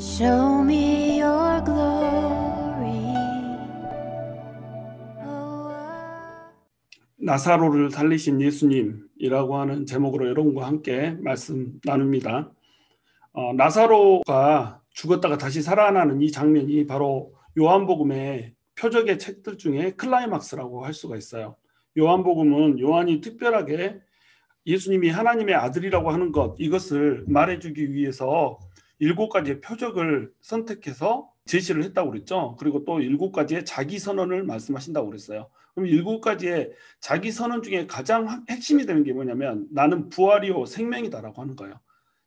Show me your glory. 나사로를 살리신 예수님이라고 하는 제목으로 여러분과 함께 말씀 나눕니다. 나사로가 죽었다가 다시 살아나는 이 장면이 바로 요한복음의 표적의 책들 중에 클라이막스라고 할 수가 있어요. 요한복음은 요한이 특별하게 예수님이 하나님의 아들이라고 하는 것, 이것을 말해주기 위해서 7가지의 표적을 선택해서 제시를 했다고 그랬죠. 그리고 또 7가지의 자기 선언을 말씀하신다고 그랬어요. 그럼 7가지의 자기 선언 중에 가장 핵심이 되는 게 뭐냐면 나는 부활이요 생명이다라고 하는 거예요.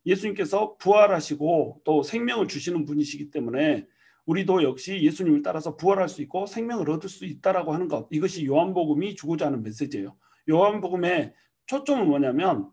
예수님께서 부활하시고 또 생명을 주시는 분이시기 때문에 우리도 역시 예수님을 따라서 부활할 수 있고 생명을 얻을 수 있다라고 하는 것, 이것이 요한복음이 주고자 하는 메시지예요. 요한복음의 초점은 뭐냐면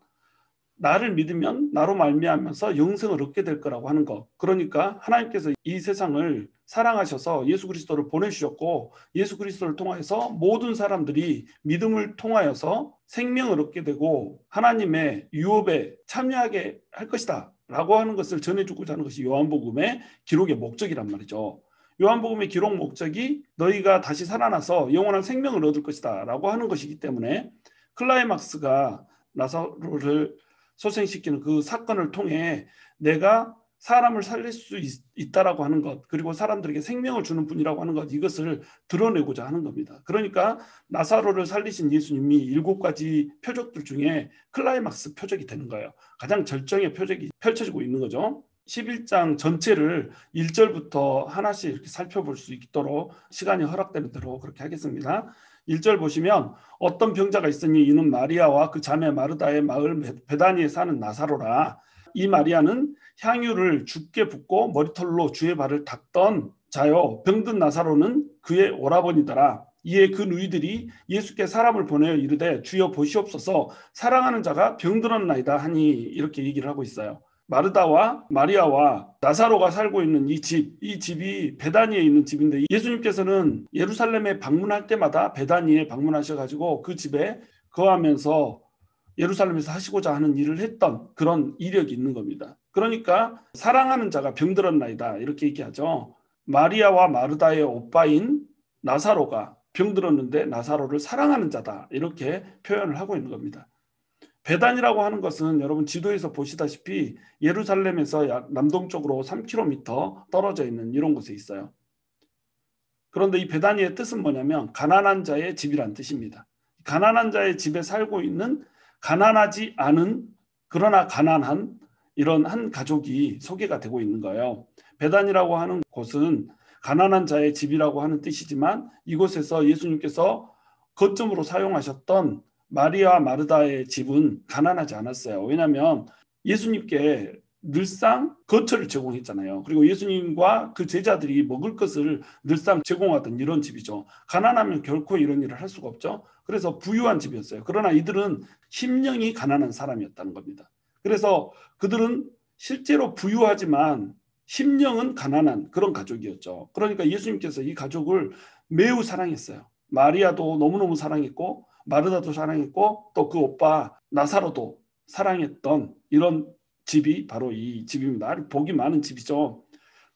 나를 믿으면 나로 말미암아서 영생을 얻게 될 거라고 하는 것. 그러니까 하나님께서 이 세상을 사랑하셔서 예수 그리스도를 보내주셨고 예수 그리스도를 통하여서 모든 사람들이 믿음을 통하여서 생명을 얻게 되고 하나님의 유업에 참여하게 할 것이다 라고 하는 것을 전해주고자 하는 것이 요한복음의 기록의 목적이란 말이죠. 요한복음의 기록 목적이 너희가 다시 살아나서 영원한 생명을 얻을 것이다 라고 하는 것이기 때문에 클라이막스가 나사로를 소생시키는 그 사건을 통해 내가 사람을 살릴 수 있다라고 하는 것, 그리고 사람들에게 생명을 주는 분이라고 하는 것, 이것을 드러내고자 하는 겁니다. 그러니까 나사로를 살리신 예수님이 7가지 표적들 중에 클라이막스 표적이 되는 거예요. 가장 절정의 표적이 펼쳐지고 있는 거죠. 11장 전체를 1절부터 하나씩 이렇게 살펴볼 수 있도록 시간이 허락되는 대로 그렇게 하겠습니다. 1절 보시면 어떤 병자가 있으니 이는 마리아와 그 자매 마르다의 마을 베다니에 사는 나사로라. 이 마리아는 향유를 죽게 붓고 머리털로 주의 발을 닦던 자요, 병든 나사로는 그의 오라버니더라. 이에 그 누이들이 예수께 사람을 보내어 이르되 주여 보시옵소서 사랑하는 자가 병들었나이다 하니 이렇게 얘기를 하고 있어요. 마르다와 마리아와 나사로가 살고 있는 이 집이 베다니에 있는 집인데 예수님께서는 예루살렘에 방문할 때마다 베다니에 방문하셔가지고 그 집에 거하면서 예루살렘에서 하시고자 하는 일을 했던 그런 이력이 있는 겁니다. 그러니까 사랑하는 자가 병들었나이다 이렇게 얘기하죠. 마리아와 마르다의 오빠인 나사로가 병들었는데 나사로를 사랑하는 자다 이렇게 표현을 하고 있는 겁니다. 베단이라고 하는 것은 여러분 지도에서 보시다시피 예루살렘에서 약 남동쪽으로 3km 떨어져 있는 이런 곳에 있어요. 그런데 이 베다니의 뜻은 뭐냐면 가난한 자의 집이란 뜻입니다. 가난한 자의 집에 살고 있는 가난하지 않은 그러나 가난한 이런 한 가족이 소개가 되고 있는 거예요. 베단이라고 하는 곳은 가난한 자의 집이라고 하는 뜻이지만 이곳에서 예수님께서 거점으로 사용하셨던 마리아 마르다의 집은 가난하지 않았어요. 왜냐하면 예수님께 늘상 거처를 제공했잖아요. 그리고 예수님과 그 제자들이 먹을 것을 늘상 제공하던 이런 집이죠. 가난하면 결코 이런 일을 할 수가 없죠. 그래서 부유한 집이었어요. 그러나 이들은 심령이 가난한 사람이었다는 겁니다. 그래서 그들은 실제로 부유하지만 심령은 가난한 그런 가족이었죠. 그러니까 예수님께서 이 가족을 매우 사랑했어요. 마리아도 너무너무 사랑했고 마르다도 사랑했고 또 그 오빠 나사로도 사랑했던 이런 집이 바로 이 집입니다. 복이 많은 집이죠.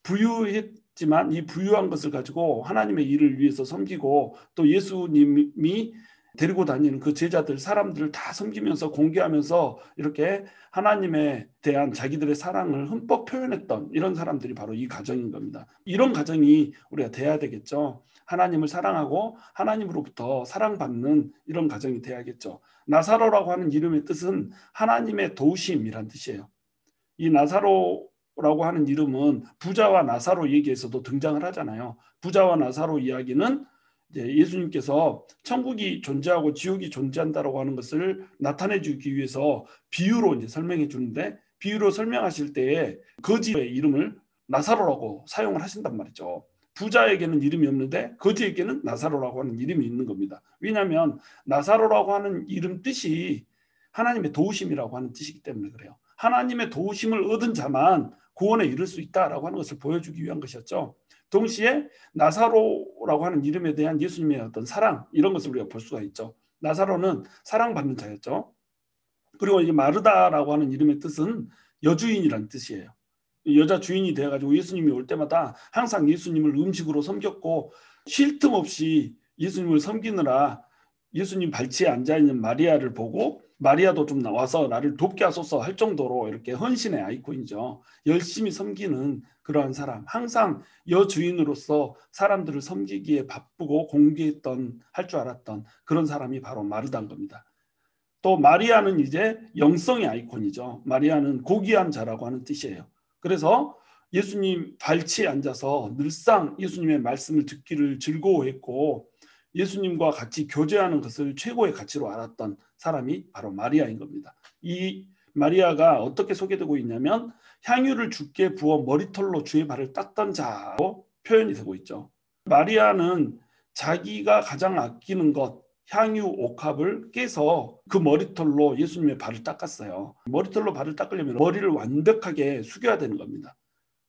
부유했지만 이 부유한 것을 가지고 하나님의 일을 위해서 섬기고 또 예수님이 데리고 다니는 그 제자들 사람들을 다 섬기면서 공개하면서 이렇게 하나님에 대한 자기들의 사랑을 흠뻑 표현했던 이런 사람들이 바로 이 가정인 겁니다. 이런 가정이 우리가 돼야 되겠죠. 하나님을 사랑하고 하나님으로부터 사랑받는 이런 가정이 돼야겠죠. 나사로라고 하는 이름의 뜻은 하나님의 도우심이란 뜻이에요. 이 나사로라고 하는 이름은 부자와 나사로 얘기에서도 등장을 하잖아요. 부자와 나사로 이야기는 이제 예수님께서 천국이 존재하고 지옥이 존재한다라고 하는 것을 나타내 주기 위해서 비유로 이제 설명해 주는데 비유로 설명하실 때에 거지의 이름을 나사로라고 사용을 하신단 말이죠. 부자에게는 이름이 없는데 거지에게는 나사로라고 하는 이름이 있는 겁니다. 왜냐하면 나사로라고 하는 이름 뜻이 하나님의 도우심이라고 하는 뜻이기 때문에 그래요. 하나님의 도우심을 얻은 자만 구원에 이를 수 있다라고 하는 것을 보여주기 위한 것이었죠. 동시에 나사로라고 하는 이름에 대한 예수님의 어떤 사랑 이런 것을 우리가 볼 수가 있죠. 나사로는 사랑받는 자였죠. 그리고 이 마르다라고 하는 이름의 뜻은 여주인이라는 뜻이에요. 여자 주인이 돼가지고 예수님이 올 때마다 항상 예수님을 음식으로 섬겼고 쉴 틈 없이 예수님을 섬기느라 예수님 발치에 앉아있는 마리아를 보고 마리아도 좀 나와서 나를 돕게 하소서 할 정도로 이렇게 헌신의 아이콘이죠. 열심히 섬기는 그러한 사람, 항상 여주인으로서 사람들을 섬기기에 바쁘고 공개했던 할 줄 알았던 그런 사람이 바로 마르다인 겁니다. 또 마리아는 이제 영성의 아이콘이죠. 마리아는 고귀한 자라고 하는 뜻이에요. 그래서 예수님 발치에 앉아서 늘상 예수님의 말씀을 듣기를 즐거워했고 예수님과 같이 교제하는 것을 최고의 가치로 알았던 사람이 바로 마리아인 겁니다. 이 마리아가 어떻게 소개되고 있냐면 향유를 주께 부어 머리털로 주의 발을 닦던 자로 표현이 되고 있죠. 마리아는 자기가 가장 아끼는 것 향유 옥합을 깨서 그 머리털로 예수님의 발을 닦았어요. 머리털로 발을 닦으려면 머리를 완벽하게 숙여야 되는 겁니다.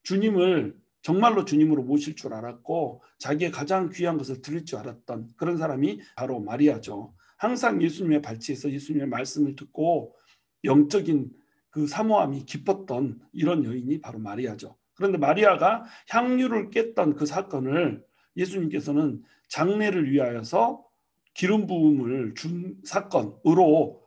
주님을 정말로 주님으로 모실 줄 알았고 자기의 가장 귀한 것을 드릴 줄 알았던 그런 사람이 바로 마리아죠. 항상 예수님의 발치에서 예수님의 말씀을 듣고 영적인 그 사모함이 깊었던 이런 여인이 바로 마리아죠. 그런데 마리아가 향유를 깼던 그 사건을 예수님께서는 장례를 위하여서 기름 부음을 준 사건으로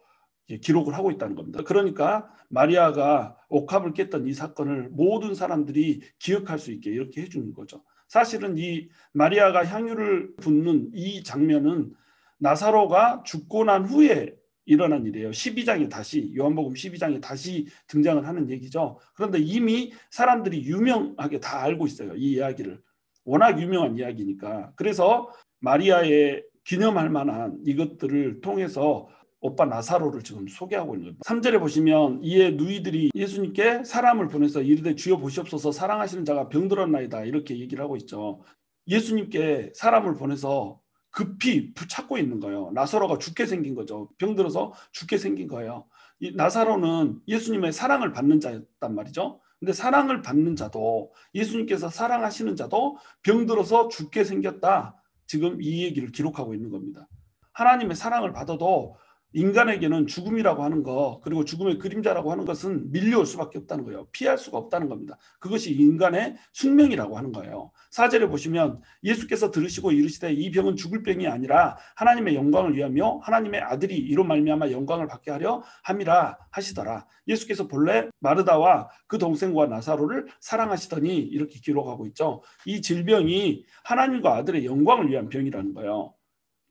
기록을 하고 있다는 겁니다. 그러니까 마리아가 옥합을 깼던 이 사건을 모든 사람들이 기억할 수 있게 이렇게 해주는 거죠. 사실은 이 마리아가 향유를 붓는 이 장면은 나사로가 죽고 난 후에 일어난 일이에요. 12장에 다시 요한복음 12장에 다시 등장을 하는 얘기죠. 그런데 이미 사람들이 유명하게 다 알고 있어요. 이 이야기를. 워낙 유명한 이야기니까. 그래서 마리아의 기념할 만한 이것들을 통해서 오빠 나사로를 지금 소개하고 있는 겁니다. 3절에 보시면 이에 누이들이 예수님께 사람을 보내서 이르되 주여 보시옵소서 사랑하시는 자가 병들었나이다 이렇게 얘기를 하고 있죠. 예수님께 사람을 보내서 급히 찾고 있는 거예요. 나사로가 죽게 생긴 거죠. 병들어서 죽게 생긴 거예요. 이 나사로는 예수님의 사랑을 받는 자였단 말이죠. 근데 사랑을 받는 자도 예수님께서 사랑하시는 자도 병들어서 죽게 생겼다. 지금 이 얘기를 기록하고 있는 겁니다. 하나님의 사랑을 받아도 인간에게는 죽음이라고 하는 거 그리고 죽음의 그림자라고 하는 것은 밀려올 수밖에 없다는 거예요. 피할 수가 없다는 겁니다. 그것이 인간의 숙명이라고 하는 거예요. 4절에 보시면 예수께서 들으시고 이르시되 이 병은 죽을 병이 아니라 하나님의 영광을 위하며 하나님의 아들이 이로 말미암아 영광을 받게 하려 함이라 하시더라. 예수께서 본래 마르다와 그 동생과 나사로를 사랑하시더니 이렇게 기록하고 있죠. 이 질병이 하나님과 아들의 영광을 위한 병이라는 거예요.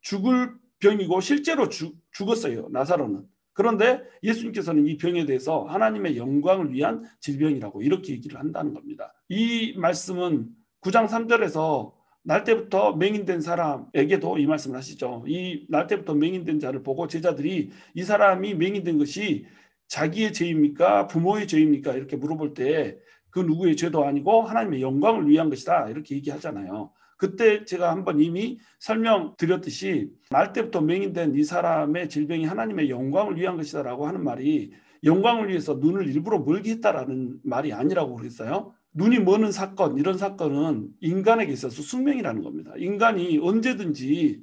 죽을 병이고 실제로 죽었어요. 나사로는. 그런데 예수님께서는 이 병에 대해서 하나님의 영광을 위한 질병이라고 이렇게 얘기를 한다는 겁니다. 이 말씀은 9장 3절에서 날 때부터 맹인된 사람에게도 이 말씀을 하시죠. 이 날 때부터 맹인된 자를 보고 제자들이 이 사람이 맹인된 것이 자기의 죄입니까? 부모의 죄입니까? 이렇게 물어볼 때 그 누구의 죄도 아니고 하나님의 영광을 위한 것이다. 이렇게 얘기하잖아요. 그때 제가 한번 이미 설명드렸듯이 날 때부터 맹인된 이 사람의 질병이 하나님의 영광을 위한 것이다 라고 하는 말이 영광을 위해서 눈을 일부러 멀게 했다라는 말이 아니라고 그랬어요. 눈이 머는 사건, 이런 사건은 인간에게 있어서 숙명이라는 겁니다. 인간이 언제든지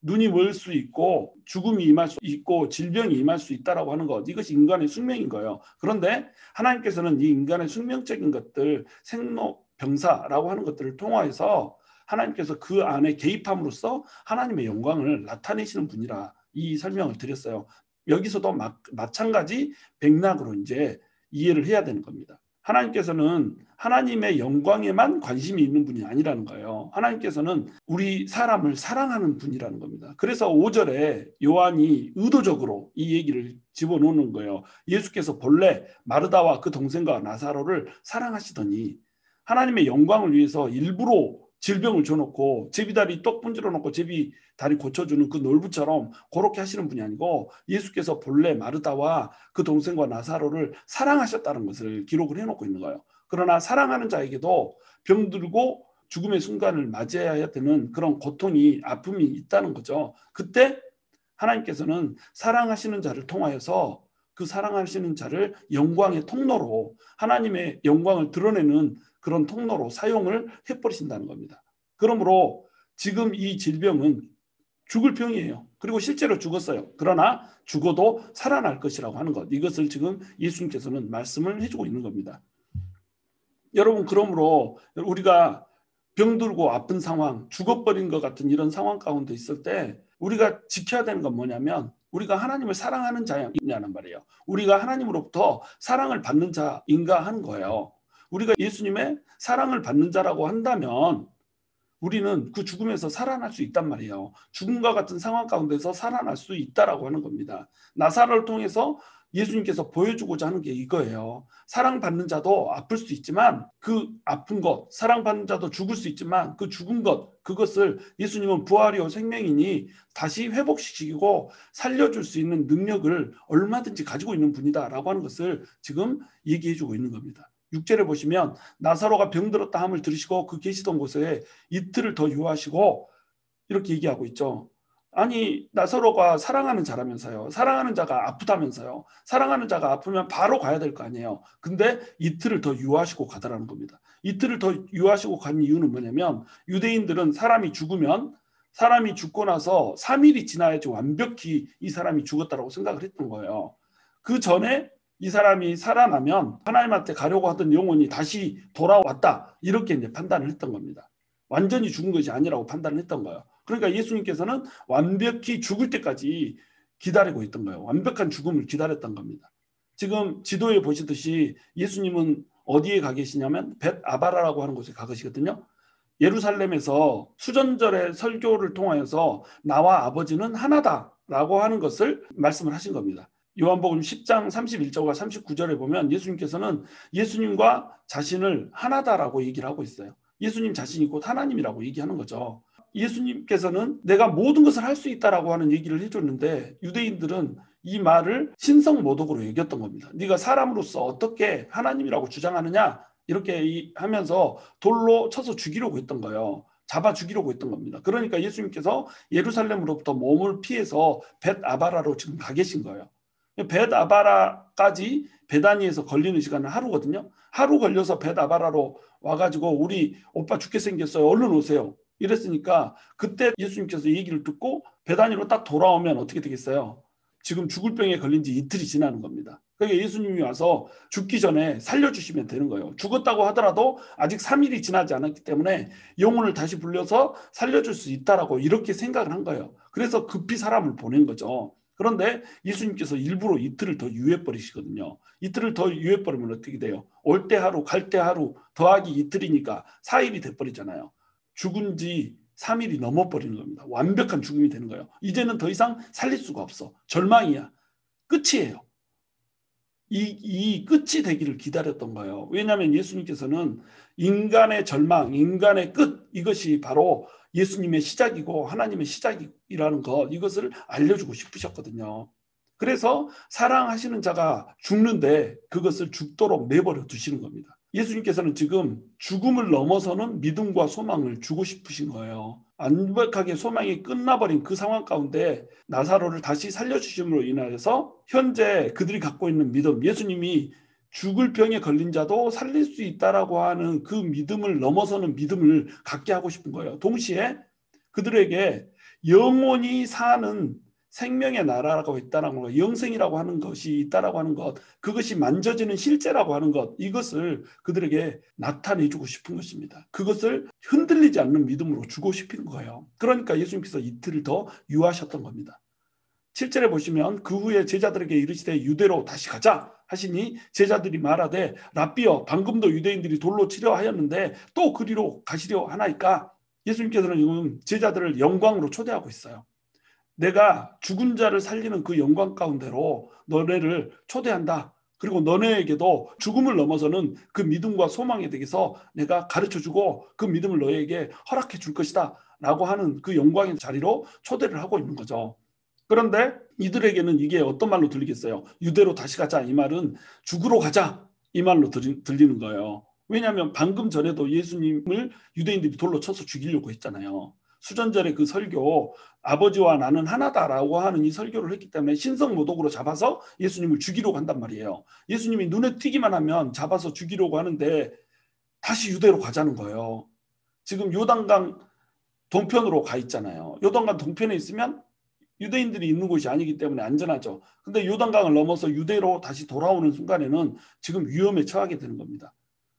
눈이 멀 수 있고 죽음이 임할 수 있고 질병이 임할 수 있다라고 하는 것, 이것이 인간의 숙명인 거예요. 그런데 하나님께서는 이 인간의 숙명적인 것들, 생로병사라고 하는 것들을 통하여서 하나님께서 그 안에 개입함으로써 하나님의 영광을 나타내시는 분이라 이 설명을 드렸어요. 여기서도 마찬가지 맥락으로 이제 이해를 해야 되는 겁니다. 하나님께서는 하나님의 영광에만 관심이 있는 분이 아니라는 거예요. 하나님께서는 우리 사람을 사랑하는 분이라는 겁니다. 그래서 5절에 요한이 의도적으로 이 얘기를 집어넣는 거예요. 예수께서 본래 마르다와 그 동생과 나사로를 사랑하시더니 하나님의 영광을 위해서 일부러 질병을 줘놓고 제비다리 똑 분질러 놓고 제비다리 고쳐주는 그 놀부처럼 그렇게 하시는 분이 아니고 예수께서 본래 마르다와 그 동생과 나사로를 사랑하셨다는 것을 기록을 해놓고 있는 거예요. 그러나 사랑하는 자에게도 병들고 죽음의 순간을 맞이해야 되는 그런 고통이 아픔이 있다는 거죠. 그때 하나님께서는 사랑하시는 자를 통하여서 그 사랑하시는 자를 영광의 통로로 하나님의 영광을 드러내는 그런 통로로 사용을 해버리신다는 겁니다. 그러므로 지금 이 질병은 죽을 병이에요. 그리고 실제로 죽었어요. 그러나 죽어도 살아날 것이라고 하는 것. 이것을 지금 예수님께서는 말씀을 해주고 있는 겁니다. 여러분, 그러므로 우리가 병들고 아픈 상황, 죽어버린 것 같은 이런 상황 가운데 있을 때 우리가 지켜야 되는 건 뭐냐면 우리가 하나님을 사랑하는 자냐는 말이에요. 우리가 하나님으로부터 사랑을 받는 자인가 하는 거예요. 우리가 예수님의 사랑을 받는 자라고 한다면 우리는 그 죽음에서 살아날 수 있단 말이에요. 죽음과 같은 상황 가운데서 살아날 수 있다라고 하는 겁니다. 나사로를 통해서 예수님께서 보여주고자 하는 게 이거예요. 사랑받는 자도 아플 수 있지만 그 아픈 것, 사랑받는 자도 죽을 수 있지만 그 죽은 것, 그것을 예수님은 부활이요 생명이니 다시 회복시키고 살려줄 수 있는 능력을 얼마든지 가지고 있는 분이다라고 하는 것을 지금 얘기해주고 있는 겁니다. 6절에 보시면 나사로가 병들었다 함을 들으시고 그 계시던 곳에 이틀을 더 유하시고 이렇게 얘기하고 있죠. 아니, 나사로가 사랑하는 자라면서요. 사랑하는 자가 아프다면서요. 사랑하는 자가 아프면 바로 가야 될 거 아니에요. 근데 이틀을 더 유하시고 가더라는 겁니다. 이틀을 더 유하시고 간 이유는 뭐냐면 유대인들은 사람이 죽으면 사람이 죽고 나서 3일이 지나야지 완벽히 이 사람이 죽었다라고 생각을 했던 거예요. 그 전에 이 사람이 살아나면 하나님한테 가려고 하던 영혼이 다시 돌아왔다. 이렇게 이제 판단을 했던 겁니다. 완전히 죽은 것이 아니라고 판단을 했던 거예요. 그러니까 예수님께서는 완벽히 죽을 때까지 기다리고 있던 거예요. 완벽한 죽음을 기다렸던 겁니다. 지금 지도에 보시듯이 예수님은 어디에 가 계시냐면 벳아바라라고 하는 곳에 가 계시거든요. 예루살렘에서 수전절의 설교를 통하여서 나와 아버지는 하나다라고 하는 것을 말씀을 하신 겁니다. 요한복음 10장 31절과 39절에 보면 예수님께서는 예수님과 자신을 하나다라고 얘기를 하고 있어요. 예수님 자신이 곧 하나님이라고 얘기하는 거죠. 예수님께서는 내가 모든 것을 할 수 있다라고 하는 얘기를 해줬는데 유대인들은 이 말을 신성모독으로 여겼던 겁니다. 네가 사람으로서 어떻게 하나님이라고 주장하느냐 이렇게 하면서 돌로 쳐서 죽이려고 했던 거예요. 잡아 죽이려고 했던 겁니다. 그러니까 예수님께서 예루살렘으로부터 몸을 피해서 벳아바라로 지금 가 계신 거예요. 벳아바라까지 베다니에서 걸리는 시간은 하루거든요. 하루 걸려서 벳아바라로 와가지고 우리 오빠 죽게 생겼어요. 얼른 오세요. 이랬으니까 그때 예수님께서 얘기를 듣고 베다니로 딱 돌아오면 어떻게 되겠어요? 지금 죽을 병에 걸린 지 이틀이 지나는 겁니다. 그러니까 예수님이 와서 죽기 전에 살려주시면 되는 거예요. 죽었다고 하더라도 아직 3일이 지나지 않았기 때문에 영혼을 다시 불려서 살려줄 수 있다라고 이렇게 생각을 한 거예요. 그래서 급히 사람을 보낸 거죠. 그런데 예수님께서 일부러 이틀을 더 유예버리시거든요. 이틀을 더 유예버리면 어떻게 돼요? 올 때 하루, 갈 때 하루, 더하기 이틀이니까 4일이 돼버리잖아요. 죽은 지 3일이 넘어버리는 겁니다. 완벽한 죽음이 되는 거예요. 이제는 더 이상 살릴 수가 없어. 절망이야. 끝이에요. 이 끝이 되기를 기다렸던 거예요. 왜냐하면 예수님께서는 인간의 절망, 인간의 끝, 이것이 바로 예수님의 시작이고 하나님의 시작이라는 것, 이것을 알려주고 싶으셨거든요. 그래서 사랑하시는 자가 죽는데 그것을 죽도록 내버려 두시는 겁니다. 예수님께서는 지금 죽음을 넘어서는 믿음과 소망을 주고 싶으신 거예요. 완벽하게 소망이 끝나버린 그 상황 가운데 나사로를 다시 살려주심으로 인하여서 현재 그들이 갖고 있는 믿음, 예수님이 죽을 병에 걸린 자도 살릴 수 있다라고 하는 그 믿음을 넘어서는 믿음을 갖게 하고 싶은 거예요. 동시에 그들에게 영원히 사는 생명의 나라라고 있다라는 것, 영생이라고 하는 것이 있다라고 하는 것, 그것이 만져지는 실제라고 하는 것, 이것을 그들에게 나타내주고 싶은 것입니다. 그것을 흔들리지 않는 믿음으로 주고 싶은 거예요. 그러니까 예수님께서 이틀을 더 유하셨던 겁니다. 7절에 보시면 그 후에 제자들에게 이르시되 유대로 다시 가자 하시니 제자들이 말하되 랍비여 방금도 유대인들이 돌로 치려 하였는데 또 그리로 가시려 하나이까. 예수님께서는 지금 제자들을 영광으로 초대하고 있어요. 내가 죽은 자를 살리는 그 영광 가운데로 너네를 초대한다. 그리고 너네에게도 죽음을 넘어서는 그 믿음과 소망에 대해서 내가 가르쳐주고 그 믿음을 너에게 허락해 줄 것이다 라고 하는 그 영광의 자리로 초대를 하고 있는 거죠. 그런데 이들에게는 이게 어떤 말로 들리겠어요? 유대로 다시 가자, 이 말은 죽으러 가자, 이 말로 들리는 거예요. 왜냐하면 방금 전에도 예수님을 유대인들이 돌로 쳐서 죽이려고 했잖아요. 수전절의 그 설교, 아버지와 나는 하나다라고 하는 이 설교를 했기 때문에 신성모독으로 잡아서 예수님을 죽이려고 한단 말이에요. 예수님이 눈에 띄기만 하면 잡아서 죽이려고 하는데 다시 유대로 가자는 거예요. 지금 요단강 동편으로 가 있잖아요. 요단강 동편에 있으면 유대인들이 있는 곳이 아니기 때문에 안전하죠. 근데 요단강을 넘어서 유대로 다시 돌아오는 순간에는 지금 위험에 처하게 되는 겁니다.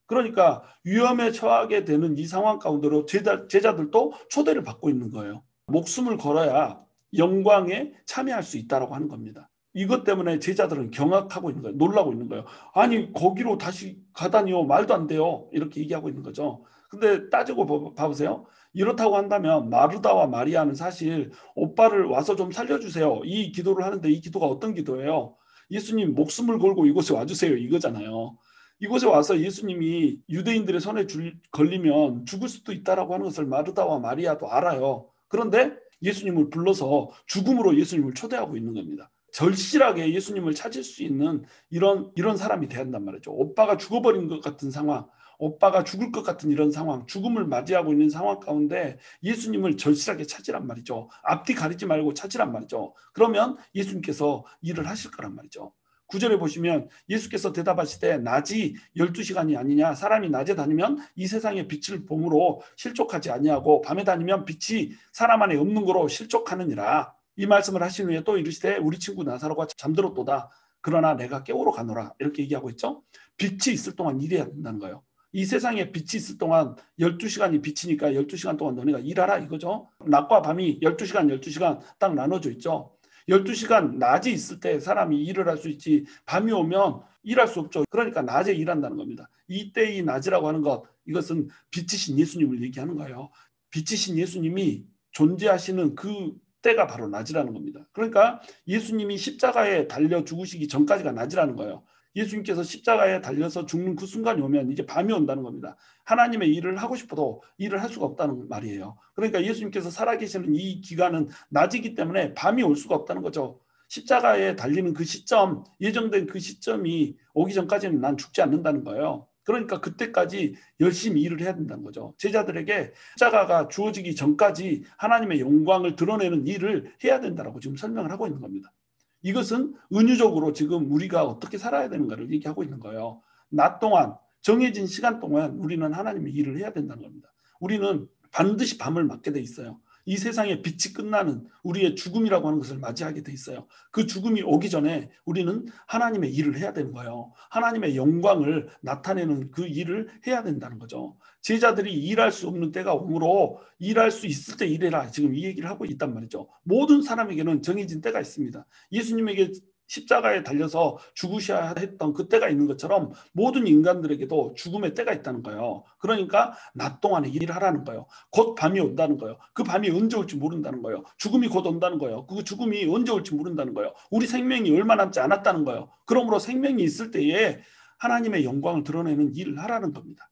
그러니까 위험에 처하게 되는 이 상황 가운데로 제자들도 초대를 받고 있는 거예요. 목숨을 걸어야 영광에 참여할 수 있다라고 하는 겁니다. 이것 때문에 제자들은 경악하고 있는 거예요. 놀라고 있는 거예요. 아니 거기로 다시 가다니요. 말도 안 돼요. 이렇게 얘기하고 있는 거죠. 근데 따지고 봐보세요. 이렇다고 한다면 마르다와 마리아는 사실 오빠를 와서 좀 살려주세요. 이 기도를 하는데 이 기도가 어떤 기도예요? 예수님 목숨을 걸고 이곳에 와주세요. 이거잖아요. 이곳에 와서 예수님이 유대인들의 손에 걸리면 죽을 수도 있다라고 하는 것을 마르다와 마리아도 알아요. 그런데 예수님을 불러서 죽음으로 예수님을 초대하고 있는 겁니다. 절실하게 예수님을 찾을 수 있는 이런 사람이 돼야 한단 말이죠. 오빠가 죽어버린 것 같은 상황, 오빠가 죽을 것 같은 이런 상황, 죽음을 맞이하고 있는 상황 가운데 예수님을 절실하게 찾으란 말이죠. 앞뒤 가리지 말고 찾으란 말이죠. 그러면 예수님께서 일을 하실 거란 말이죠. 9절에 보시면 예수께서 대답하시되 낮이 12시간이 아니냐, 사람이 낮에 다니면 이 세상의 빛을 봄으로 실족하지 아니하고 밤에 다니면 빛이 사람 안에 없는 거로 실족하느니라. 이 말씀을 하신 후에 또 이르시되 우리 친구 나사로가 잠들었도다. 그러나 내가 깨우러 가노라. 이렇게 얘기하고 있죠. 빛이 있을 동안 일해야 된다는 거예요. 이 세상에 빛이 있을 동안 12시간이 빛이니까 12시간 동안 너네가 일하라 이거죠. 낮과 밤이 12시간 12시간 딱 나눠져 있죠. 12시간 낮이 있을 때 사람이 일을 할 수 있지 밤이 오면 일할 수 없죠. 그러니까 낮에 일한다는 겁니다. 이때의 낮이라고 하는 것, 이것은 빛이신 예수님을 얘기하는 거예요. 빛이신 예수님이 존재하시는 그 때가 바로 낮이라는 겁니다. 그러니까 예수님이 십자가에 달려 죽으시기 전까지가 낮이라는 거예요. 예수님께서 십자가에 달려서 죽는 그 순간이 오면 이제 밤이 온다는 겁니다. 하나님의 일을 하고 싶어도 일을 할 수가 없다는 말이에요. 그러니까 예수님께서 살아계시는 이 기간은 낮이기 때문에 밤이 올 수가 없다는 거죠. 십자가에 달리는 그 시점, 예정된 그 시점이 오기 전까지는 난 죽지 않는다는 거예요. 그러니까 그때까지 열심히 일을 해야 된다는 거죠. 제자들에게 십자가가 주어지기 전까지 하나님의 영광을 드러내는 일을 해야 된다라고 지금 설명을 하고 있는 겁니다. 이것은 은유적으로 지금 우리가 어떻게 살아야 되는가를 얘기하고 있는 거예요. 낮 동안, 정해진 시간 동안 우리는 하나님의 일을 해야 된다는 겁니다. 우리는 반드시 밤을 맞게 돼 있어요. 이 세상에 빛이 끝나는 우리의 죽음이라고 하는 것을 맞이하게 돼 있어요. 그 죽음이 오기 전에 우리는 하나님의 일을 해야 되는 거예요. 하나님의 영광을 나타내는 그 일을 해야 된다는 거죠. 제자들이 일할 수 없는 때가 오므로 일할 수 있을 때 일해라. 지금 이 얘기를 하고 있단 말이죠. 모든 사람에게는 정해진 때가 있습니다. 예수님에게 십자가에 달려서 죽으셔야 했던 그 때가 있는 것처럼 모든 인간들에게도 죽음의 때가 있다는 거예요. 그러니까 낮 동안에 일을 하라는 거예요. 곧 밤이 온다는 거예요. 그 밤이 언제 올지 모른다는 거예요. 죽음이 곧 온다는 거예요. 그 죽음이 언제 올지 모른다는 거예요. 우리 생명이 얼마 남지 않았다는 거예요. 그러므로 생명이 있을 때에 하나님의 영광을 드러내는 일을 하라는 겁니다.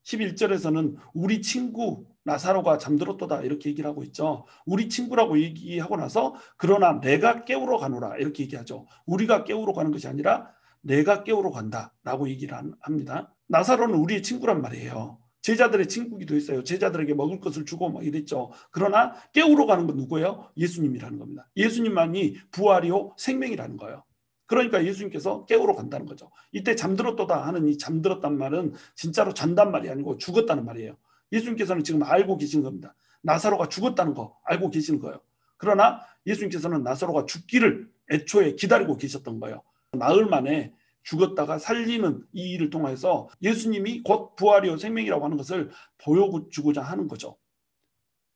11절에서는 우리 친구 나사로가 잠들었도다 이렇게 얘기를 하고 있죠. 우리 친구라고 얘기하고 나서 그러나 내가 깨우러 가노라 이렇게 얘기하죠. 우리가 깨우러 가는 것이 아니라 내가 깨우러 간다라고 얘기를 합니다. 나사로는 우리의 친구란 말이에요. 제자들의 친구기도 했어요. 제자들에게 먹을 것을 주고 막 이랬죠. 그러나 깨우러 가는 건 누구예요? 예수님이라는 겁니다. 예수님만이 부활이요 생명이라는 거예요. 그러니까 예수님께서 깨우러 간다는 거죠. 이때 잠들었도다 하는 이 잠들었단 말은 진짜로 잔단 말이 아니고 죽었다는 말이에요. 예수님께서는 지금 알고 계신 겁니다. 나사로가 죽었다는 거 알고 계시는 거예요. 그러나 예수님께서는 나사로가 죽기를 애초에 기다리고 계셨던 거예요. 나흘 만에 죽었다가 살리는 이 일을 통해서 예수님이 곧 부활이요 생명이라고 하는 것을 보여주고자 하는 거죠.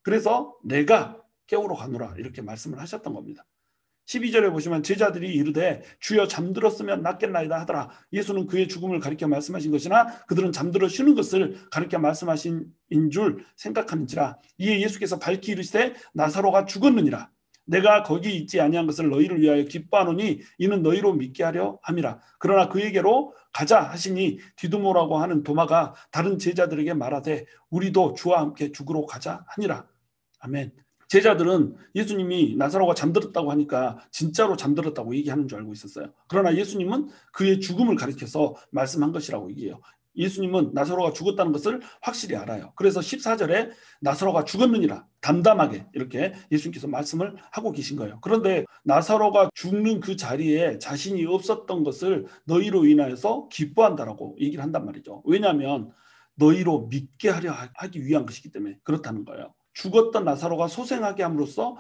그래서 내가 깨우러 가노라 이렇게 말씀을 하셨던 겁니다. 12절에 보시면 제자들이 이르되 주여 잠들었으면 낫겠나이다 하더라. 예수는 그의 죽음을 가리켜 말씀하신 것이나 그들은 잠들어 쉬는 것을 가리켜 말씀하신 인 줄 생각하는지라. 이에 예수께서 밝히 이르시되 나사로가 죽었느니라. 내가 거기 있지 아니한 것을 너희를 위하여 기뻐하노니 이는 너희로 믿게 하려 함이라. 그러나 그에게로 가자 하시니 디두모라고 하는 도마가 다른 제자들에게 말하되 우리도 주와 함께 죽으러 가자 하니라. 아멘. 제자들은 예수님이 나사로가 잠들었다고 하니까 진짜로 잠들었다고 얘기하는 줄 알고 있었어요. 그러나 예수님은 그의 죽음을 가리켜서 말씀한 것이라고 얘기해요. 예수님은 나사로가 죽었다는 것을 확실히 알아요. 그래서 14절에 나사로가 죽었느니라 담담하게 이렇게 예수님께서 말씀을 하고 계신 거예요. 그런데 나사로가 죽는 그 자리에 자신이 없었던 것을 너희로 인하여서 기뻐한다라고 얘기를 한단 말이죠. 왜냐하면 너희로 믿게 하려 하기 위한 것이기 때문에 그렇다는 거예요. 죽었던 나사로가 소생하게 함으로써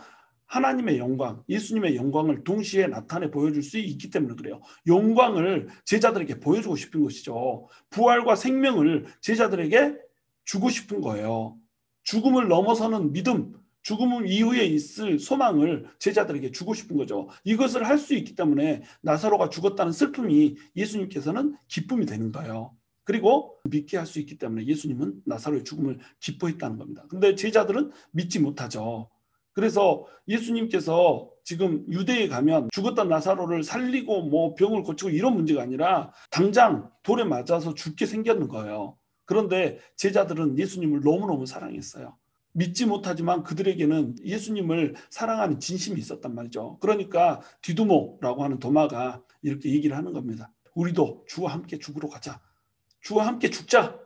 하나님의 영광, 예수님의 영광을 동시에 나타내 보여줄 수 있기 때문에 그래요. 영광을 제자들에게 보여주고 싶은 것이죠. 부활과 생명을 제자들에게 주고 싶은 거예요. 죽음을 넘어서는 믿음, 죽음 이후에 있을 소망을 제자들에게 주고 싶은 거죠. 이것을 할 수 있기 때문에 나사로가 죽었다는 슬픔이 예수님께서는 기쁨이 되는 거예요. 그리고 믿게 할 수 있기 때문에 예수님은 나사로의 죽음을 기뻐했다는 겁니다. 근데 제자들은 믿지 못하죠. 그래서 예수님께서 지금 유대에 가면 죽었던 나사로를 살리고 뭐 병을 고치고 이런 문제가 아니라 당장 돌에 맞아서 죽게 생겼는 거예요. 그런데 제자들은 예수님을 너무너무 사랑했어요. 믿지 못하지만 그들에게는 예수님을 사랑하는 진심이 있었단 말이죠. 그러니까 디두모라고 하는 도마가 이렇게 얘기를 하는 겁니다. 우리도 주와 함께 죽으러 가자. 주와 함께 죽자.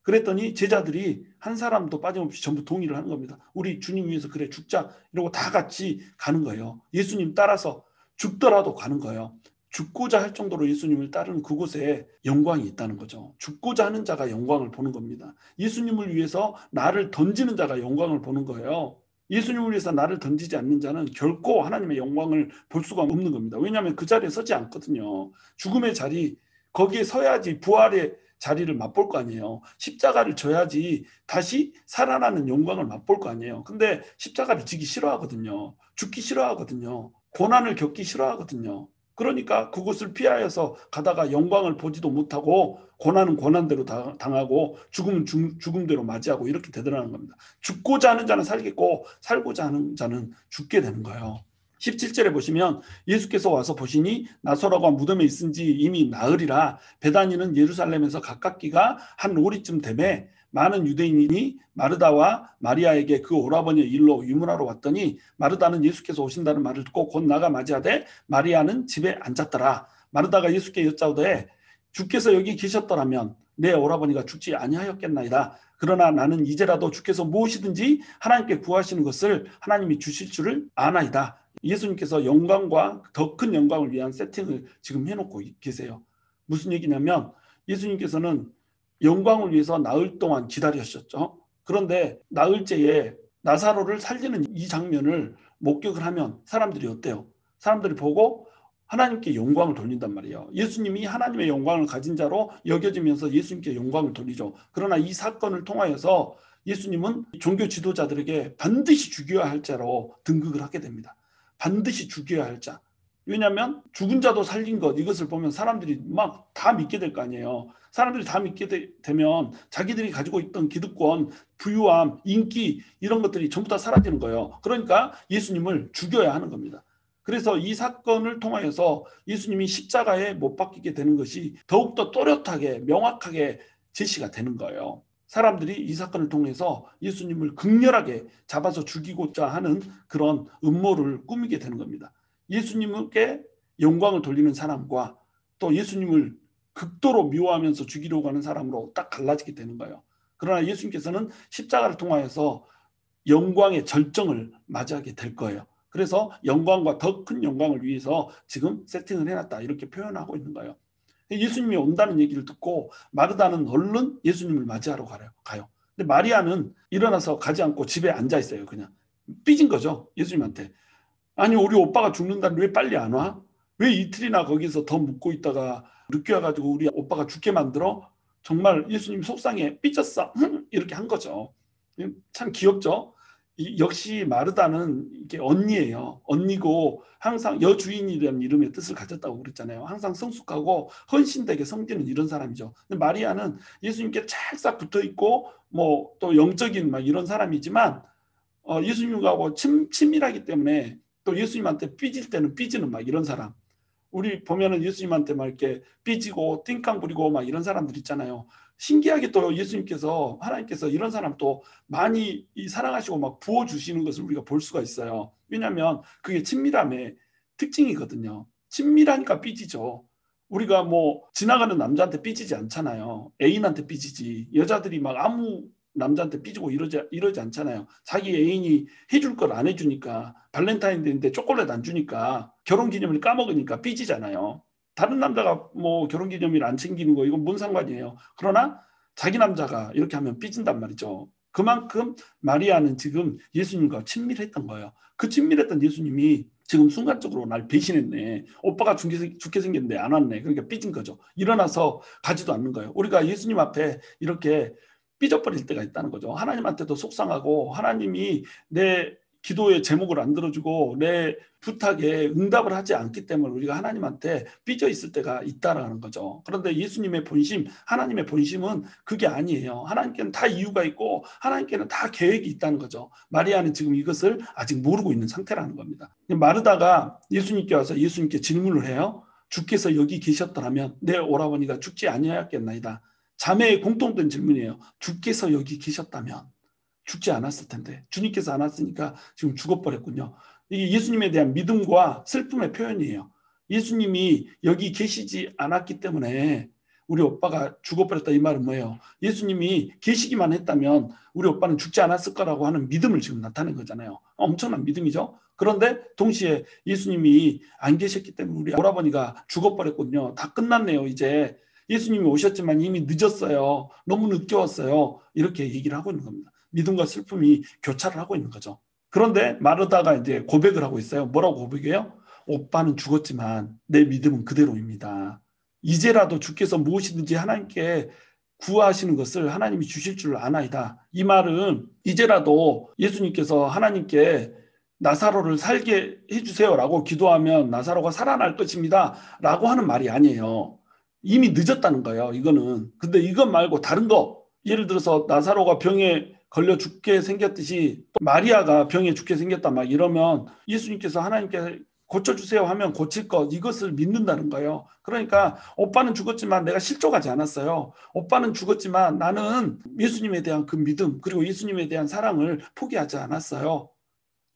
그랬더니 제자들이 한 사람도 빠짐없이 전부 동의를 하는 겁니다. 우리 주님 위해서 그래 죽자. 이러고 다 같이 가는 거예요. 예수님 따라서 죽더라도 가는 거예요. 죽고자 할 정도로 예수님을 따르는 그곳에 영광이 있다는 거죠. 죽고자 하는 자가 영광을 보는 겁니다. 예수님을 위해서 나를 던지는 자가 영광을 보는 거예요. 예수님을 위해서 나를 던지지 않는 자는 결코 하나님의 영광을 볼 수가 없는 겁니다. 왜냐하면 그 자리에 서지 않거든요. 죽음의 자리, 거기에 서야지 부활의 자리를 맛볼 거 아니에요. 십자가를 져야지 다시 살아나는 영광을 맛볼 거 아니에요. 근데 십자가를 지기 싫어하거든요. 죽기 싫어하거든요. 고난을 겪기 싫어하거든요. 그러니까 그곳을 피하여서 가다가 영광을 보지도 못하고 고난은 고난대로 당하고 죽음은 죽음대로 맞이하고 이렇게 되더라는 겁니다. 죽고자 하는 자는 살겠고 살고자 하는 자는 죽게 되는 거예요. 17절에 보시면 예수께서 와서 보시니 나사로가 무덤에 있은지 이미 나으리라. 베다니는 예루살렘에서 가깝기가 한 오리쯤 되매 많은 유대인이 마르다와 마리아에게 그 오라버니의 일로 유문하러 왔더니 마르다는 예수께서 오신다는 말을 듣고 곧 나가 맞이하되 마리아는 집에 앉았더라. 마르다가 예수께 여짜오되 주께서 여기 계셨더라면 내 오라버니가 죽지 아니하였겠나이다. 그러나 나는 이제라도 주께서 무엇이든지 하나님께 구하시는 것을 하나님이 주실 줄을 아나이다. 예수님께서 영광과 더 큰 영광을 위한 세팅을 지금 해놓고 계세요. 무슨 얘기냐면 예수님께서는 영광을 위해서 나흘 동안 기다리셨죠. 그런데 나흘째에 나사로를 살리는 이 장면을 목격을 하면 사람들이 어때요? 사람들이 보고 하나님께 영광을 돌린단 말이에요. 예수님이 하나님의 영광을 가진 자로 여겨지면서 예수님께 영광을 돌리죠. 그러나 이 사건을 통하여서 예수님은 종교 지도자들에게 반드시 죽여야 할 자로 등극을 하게 됩니다. 반드시 죽여야 할 자. 왜냐하면 죽은 자도 살린 것, 이것을 보면 사람들이 막 다 믿게 될 거 아니에요. 사람들이 다 믿게 되면 자기들이 가지고 있던 기득권, 부유함, 인기 이런 것들이 전부 다 사라지는 거예요. 그러니까 예수님을 죽여야 하는 겁니다. 그래서 이 사건을 통하여서 예수님이 십자가에 못 박히게 되는 것이 더욱더 또렷하게 명확하게 제시가 되는 거예요. 사람들이 이 사건을 통해서 예수님을 극렬하게 잡아서 죽이고자 하는 그런 음모를 꾸미게 되는 겁니다. 예수님께 영광을 돌리는 사람과 또 예수님을 극도로 미워하면서 죽이려고 하는 사람으로 딱 갈라지게 되는 거예요. 그러나 예수님께서는 십자가를 통하여서 영광의 절정을 맞이하게 될 거예요. 그래서 영광과 더 큰 영광을 위해서 지금 세팅을 해놨다 이렇게 표현하고 있는 거예요. 예수님이 온다는 얘기를 듣고 마르다는 얼른 예수님을 맞이하러 가요. 근데 마리아는 일어나서 가지 않고 집에 앉아 있어요. 그냥 삐진 거죠. 예수님한테. 아니 우리 오빠가 죽는다는데 왜 빨리 안 와? 왜 이틀이나 거기서 더 묵고 있다가 늦게 와가지고 우리 오빠가 죽게 만들어? 정말 예수님 속상해. 삐졌어. 이렇게 한 거죠. 참 귀엽죠. 역시 마르다는 이게 언니예요. 언니고 항상 여주인이라는 이름의 뜻을 가졌다고 그랬잖아요. 항상 성숙하고 헌신되게 섬기는 이런 사람이죠. 근데 마리아는 예수님께 찰싹 붙어 있고 뭐 또 영적인 막 이런 사람이지만 예수님하고 친밀하기 때문에 또 예수님한테 삐질 때는 삐지는 막 이런 사람. 우리 보면은 예수님한테 막 이렇게 삐지고 띵깡 부리고 막 이런 사람들 있잖아요. 신기하게 또 예수님께서 하나님께서 이런 사람 또 많이 사랑하시고 막 부어주시는 것을 우리가 볼 수가 있어요. 왜냐하면 그게 친밀함의 특징이거든요. 친밀하니까 삐지죠. 우리가 뭐 지나가는 남자한테 삐지지 않잖아요. 애인한테 삐지지. 여자들이 막 아무 남자한테 삐지고 이러지 않잖아요. 자기 애인이 해줄 걸 안 해주니까 발렌타인데이인데 초콜릿 안 주니까 결혼기념일 까먹으니까 삐지잖아요. 다른 남자가 뭐 결혼기념일 안 챙기는 거 이건 뭔 상관이에요. 그러나 자기 남자가 이렇게 하면 삐진단 말이죠. 그만큼 마리아는 지금 예수님과 친밀했던 거예요. 그 친밀했던 예수님이 지금 순간적으로 날 배신했네. 오빠가 죽게 생겼는데 안 왔네. 그러니까 삐진 거죠. 일어나서 가지도 않는 거예요. 우리가 예수님 앞에 이렇게 삐져버릴 때가 있다는 거죠. 하나님한테도 속상하고 하나님이 내 기도의 제목을 안 들어주고 내 부탁에 응답을 하지 않기 때문에 우리가 하나님한테 삐져 있을 때가 있다라는 거죠. 그런데 예수님의 본심, 하나님의 본심은 그게 아니에요. 하나님께는 다 이유가 있고 하나님께는 다 계획이 있다는 거죠. 마리아는 지금 이것을 아직 모르고 있는 상태라는 겁니다. 마르다가 예수님께 와서 예수님께 질문을 해요. 주께서 여기 계셨더라면 내 오라버니가 죽지 아니하였겠나이다. 자매의 공통된 질문이에요. 주께서 여기 계셨다면 죽지 않았을 텐데 주님께서 안 왔으니까 지금 죽어버렸군요. 이게 예수님에 대한 믿음과 슬픔의 표현이에요. 예수님이 여기 계시지 않았기 때문에 우리 오빠가 죽어버렸다 이 말은 뭐예요? 예수님이 계시기만 했다면 우리 오빠는 죽지 않았을 거라고 하는 믿음을 지금 나타낸 거잖아요. 엄청난 믿음이죠. 그런데 동시에 예수님이 안 계셨기 때문에 우리 오라버니가 죽어버렸군요. 다 끝났네요. 이제 예수님이 오셨지만 이미 늦었어요. 너무 늦게 왔어요. 이렇게 얘기를 하고 있는 겁니다. 믿음과 슬픔이 교차를 하고 있는 거죠. 그런데 마르다가 이제 고백을 하고 있어요. 뭐라고 고백해요? 오빠는 죽었지만 내 믿음은 그대로입니다. 이제라도 주께서 무엇이든지 하나님께 구하시는 것을 하나님이 주실 줄 아나이다. 이 말은 이제라도 예수님께서 하나님께 나사로를 살게 해주세요라고 기도하면 나사로가 살아날 것입니다 라고 하는 말이 아니에요. 이미 늦었다는 거예요. 이거는. 근데 이것 말고 다른 거, 예를 들어서 나사로가 병에 걸려 죽게 생겼듯이 마리아가 병에 죽게 생겼다 막 이러면 예수님께서 하나님께 고쳐주세요 하면 고칠 것, 이것을 믿는다는 거예요. 그러니까 오빠는 죽었지만 내가 실족하지 않았어요. 오빠는 죽었지만 나는 예수님에 대한 그 믿음 그리고 예수님에 대한 사랑을 포기하지 않았어요.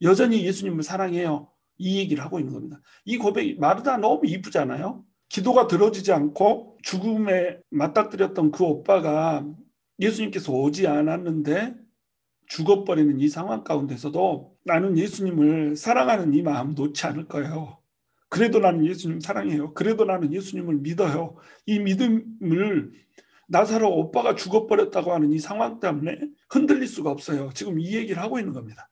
여전히 예수님을 사랑해요. 이 얘기를 하고 있는 겁니다. 이 고백이 마르다 너무 이쁘잖아요. 기도가 들어지지 않고 죽음에 맞닥뜨렸던 그 오빠가 예수님께서 오지 않았는데 죽어버리는 이 상황 가운데서도 나는 예수님을 사랑하는 이 마음 놓지 않을 거예요. 그래도 나는 예수님 사랑해요. 그래도 나는 예수님을 믿어요. 이 믿음을 나사로 오빠가 죽어버렸다고 하는 이 상황 때문에 흔들릴 수가 없어요. 지금 이 얘기를 하고 있는 겁니다.